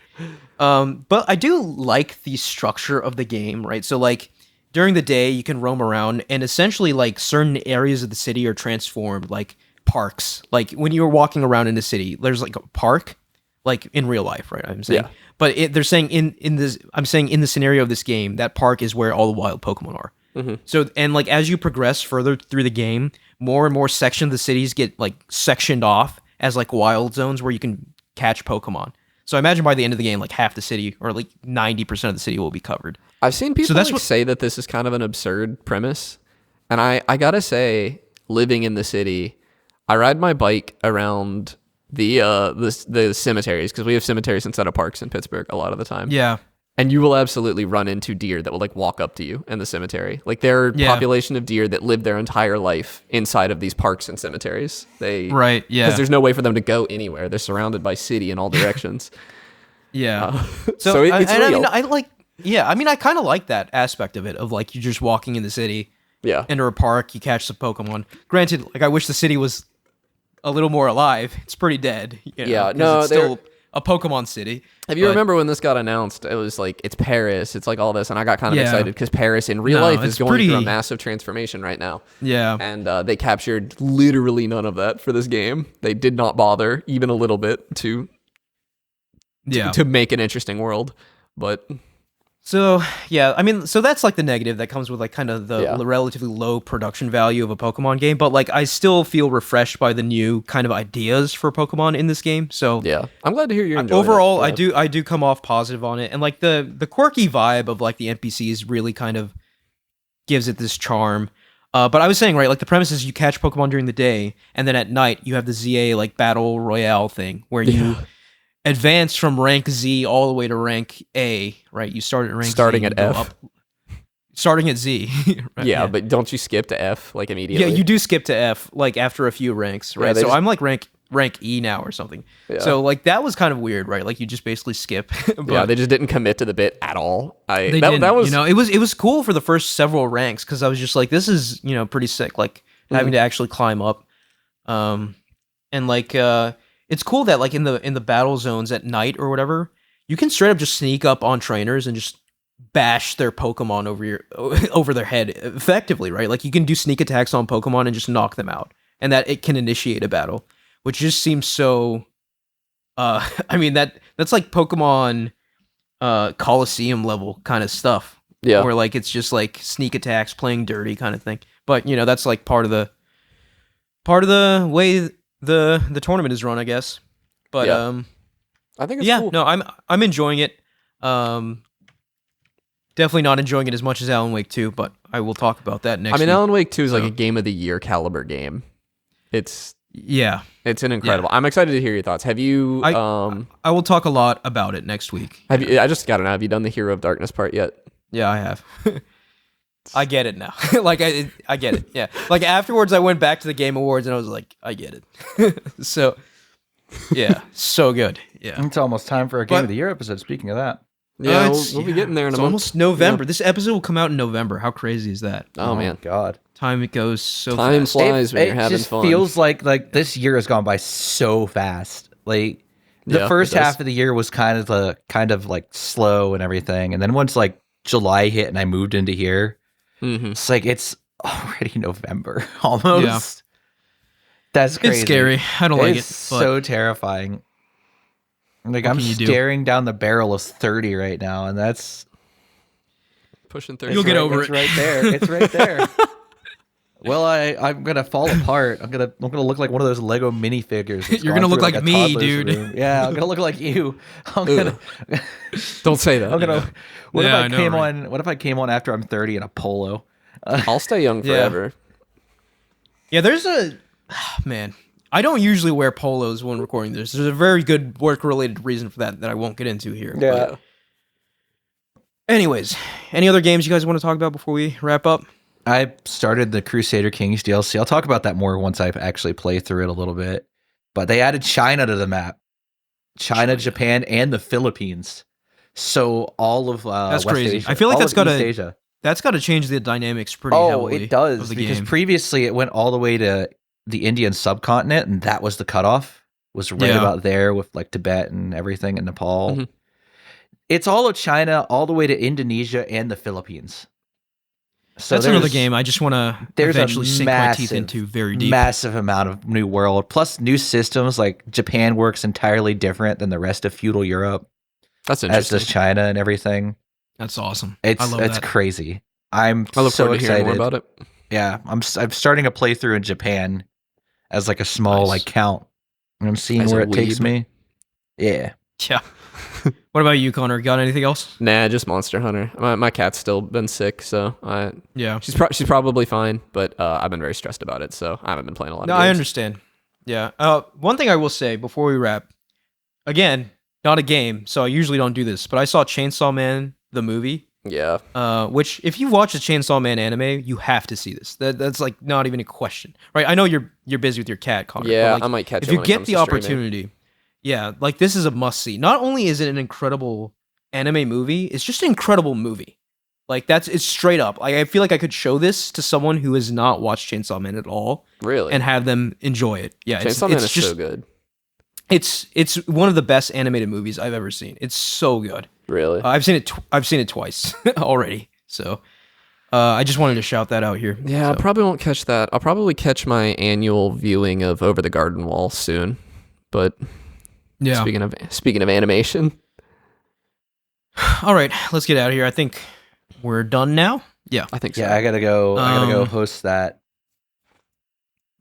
But I do like the structure of the game, right? So like during the day you can roam around and essentially like certain areas of the city are transformed like parks. Like when you're walking around in the city, there's like a park, like in real life, right? I'm saying. Yeah. But they're saying in this I'm saying in the scenario of this game, that park is where all the wild Pokemon are. So and like as you progress further through the game, more and more sections of the cities get like sectioned off as like wild zones where you can catch Pokemon. So I imagine by the end of the game, like half the city or like 90% of the city will be covered. I've seen people that's like, what- say that this is kind of an absurd premise. And I gotta say, living in the city, I ride my bike around the cemeteries, because we have cemeteries inside of parks in Pittsburgh a lot of the time. Yeah. And you will absolutely run into deer that will like walk up to you in the cemetery. Like there are population of deer that live their entire life inside of these parks and cemeteries. Right, yeah. Because there's no way for them to go anywhere. They're surrounded by city in all directions. Yeah. So it's and real. I mean, I kind of like that aspect of it, of like you're just walking in the city, Yeah. enter a park, you catch some Pokemon. Granted, like I wish the city was a little more alive. It's pretty dead. You know, Yeah, 'cause no, it's still a Pokemon city. If you But- remember when this got announced, it was like, it's Paris, it's like all this, and I got kind of Yeah. excited because Paris in real No, life is it's going through a pretty- massive transformation right now. Yeah. And they captured literally none of that for this game. They did not bother even a little bit to make an interesting world. But So yeah, I mean, so that's like the negative that comes with like kind of the Yeah. relatively low production value of a Pokemon game. But like, I still feel refreshed by the new kind of ideas for Pokemon in this game. So yeah, I'm glad to hear you're enjoying overall, it. Yeah. I do come off positive on it, and like the quirky vibe of like the NPCs really kind of gives it this charm. But I was saying, right, like the premise is you catch Pokemon during the day, and then at night you have the ZA like battle royale thing where you advance from rank Z all the way to rank A, right? You start at rank Starting Z, at you go F. up- starting at Z. Right, Yeah, but don't you skip to F like immediately? yeah, you do skip to F like after a few ranks, right? they So just- I'm like rank E now or something. Yeah. So like that was kind of weird, right? Like you just basically skip. But Yeah, they just didn't commit to the bit at all. they that, didn't, that was you know, it was cool for the first several ranks because I was just like, this is, you know, pretty sick. Like having to actually climb up. and like it's cool that like in the battle zones at night or whatever, you can straight up just sneak up on trainers and just bash their Pokemon over their head effectively, right? Like you can do sneak attacks on Pokemon and just knock them out, and that it can initiate a battle, which just seems so. I mean that's like Pokemon Coliseum level kind of stuff. Yeah. Where like it's just like sneak attacks, playing dirty kind of thing. But you know that's like part of the way the tournament is run, I guess. But Yeah. I think it's yeah, cool. no, I'm enjoying it. Definitely not enjoying it as much as Alan Wake 2, but I will talk about that next. I mean, week. Alan Wake 2 is like So- a game of the year caliber game. It's Yeah, an incredible. I'm excited to hear your thoughts. Have you I will talk a lot about it next week. have you I just got to know, have you done the Hero of Darkness part yet? Yeah, I have. I get it now. Like I get it. Yeah. Like afterwards, I went back to the Game Awards and I was like, I get it. So, yeah, so good. Yeah. It's almost time for a Game But- of the Year episode. Speaking of that, Yeah, It's- we'll be getting there in a It's month. almost November. This episode will come out in November. How crazy is that? Oh man. God, Time it goes so Time fast. flies when you're having just fun. feels like this year has gone by so fast. Like the Yeah, first it does. half of the year was kind of like slow and everything, and then once like July hit and I moved into here, Mhm. it's like it's already November almost. That's crazy. It's scary. I don't like it. It's But so terrifying. Like I'm can you do? staring down the barrel of 30 right now, and that's Pushing 30. You'll get right- over it's it. right there. It's right there. Well, I'm gonna fall apart. I'm gonna look like one of those Lego minifigures. that's You're gone gonna look through, like a me, toddler's dude. room. Yeah, I'm gonna look like you. I'm gonna. Don't say that. I'm gonna. What Yeah, I if I know, came right? on? What if I came on after I'm 30 in a polo? I'll stay young Yeah. forever. yeah, there's a man. I don't usually wear polos when recording this. There's a very good work-related reason for that I won't get into here. Yeah. Anyways, any other games you guys want to talk about before we wrap up? I started the Crusader Kings DLC. I'll talk about that more once I actually play through it a little bit. But they added China to the map. China, Japan, and the Philippines. So all of That's West crazy. Asia, I feel like all that's of gotta- East Asia. That's got to change the dynamics pretty Oh, heavily. it does of the because game. previously it went all the way to the Indian subcontinent, and that was the cutoff. Was right Yeah. about there with like Tibet and everything and Nepal. Mhm. It's all of China, all the way to Indonesia and the Philippines. So That's another there's game I just want to there's a eventually sink my teeth massive, into very deep. massive amount of new world, plus new systems. Like Japan works entirely different than the rest of feudal Europe, That's as interesting. does China and everything. That's awesome. It's I love it's that. crazy. I'm I look so forward to hearing excited. more about it. Yeah, I'm starting a playthrough in Japan as like a small Nice. like count. And I'm seeing As a where it takes weeb. me. Yeah. Yeah. What about you, Connor? Got anything else? Nah, just Monster Hunter. My cat's still been sick, so Yeah. she's probably fine, but I've been very stressed about it, so I haven't been playing a lot No, of games. I understand. Yeah. One thing I will say before we wrap, again, not a game, so I usually don't do this, but I saw Chainsaw Man the movie. Yeah. Which if you watch the Chainsaw Man anime, you have to see this. That's like not even a question, right? I know you're busy with your cat, Connor. but, Yeah, like, I might catch if it you when it get comes the to streaming. opportunity. Yeah, like this is a must see. Not only is it an incredible anime movie, it's just an incredible movie. Like it's straight up. Like I feel like I could show this to someone who has not watched Chainsaw Man at all Really? and have them enjoy it. Yeah, Chainsaw Man it's is just so good. it's one of the best animated movies I've ever seen. It's so good. Really? I've seen it. I've seen it twice already. So I just wanted to shout that out here. Yeah, I So, probably won't catch that. I'll probably catch my annual viewing of Over the Garden Wall soon. But yeah. speaking of animation, All right, let's get out of here. I think we're done now. Yeah, I think so. Yeah, I gotta go Um, host that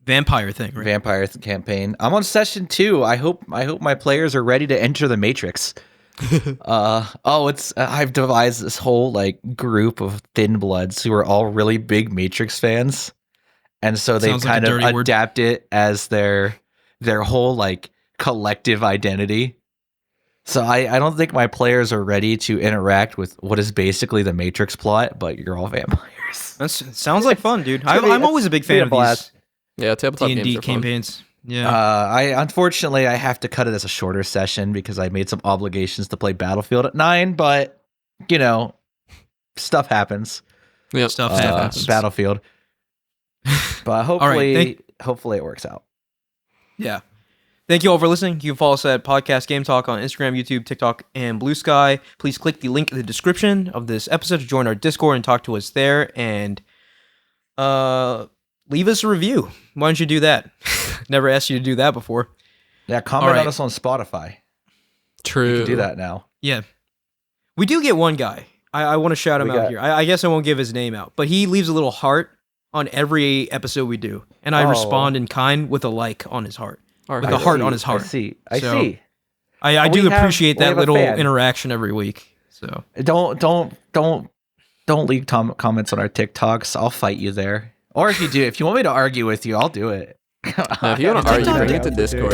vampire thing. Right? vampire campaign. I'm on session 2. I hope my players are ready to enter the Matrix. I've devised this whole like group of thin bloods who are all really big Matrix fans. And so they've Sounds like a kind of dirty word. adapt it as their whole like collective identity. So I don't think my players are ready to interact with what is basically the Matrix plot, but you're all vampires. That sounds like fun, dude. It's gonna be- I'm always a big it's gonna fan be a of blast. Yeah, tabletop these games D&D are fun. campaigns. Yeah. Unfortunately I have to cut it as a shorter session because I made some obligations to play Battlefield at 9, but you know, stuff happens. Yeah, Stuff happens. Battlefield. But right, hopefully it works out. Yeah. Thank you all for listening. You can follow us at Podcast Game Talk on Instagram, YouTube, TikTok, and Blue Sky. Please click the link in the description of this episode to join our Discord and talk to us there. And leave us a review. Why don't you do that? Never asked you to do that before. Yeah, comment on us on Spotify. True. You can do that now. Yeah. We do get one guy. I want to shout him out here. I guess I won't give his name out, but he leaves a little heart on every episode we do. And I respond in kind with a like on his heart. With a heart on his heart. I see. I do appreciate that little interaction every week. So don't leave comments on our TikToks. I'll fight you there. Or if you want me to argue with you, I'll do it. Now, if you want to argue, bring it to Discord.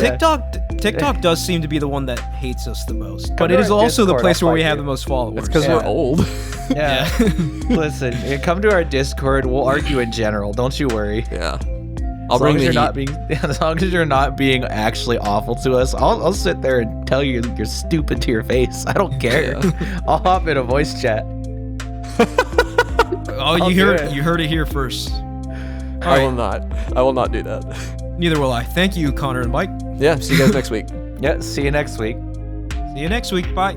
TikTok does seem to be the one that hates us the most, but it is also the place where we have the most followers. It's because we're old. Yeah. Listen, come to our Discord. We'll argue in general. Don't you worry. Yeah. As long as you're not being actually awful to us, I'll sit there and tell you you're stupid to your face. I don't care. Yeah. I'll hop in a voice chat. You heard it here first. I will not do that. Neither will I. Thank you, Connor and Mike. Yeah, see you guys next week. Yeah, see you next week. See you next week. Bye.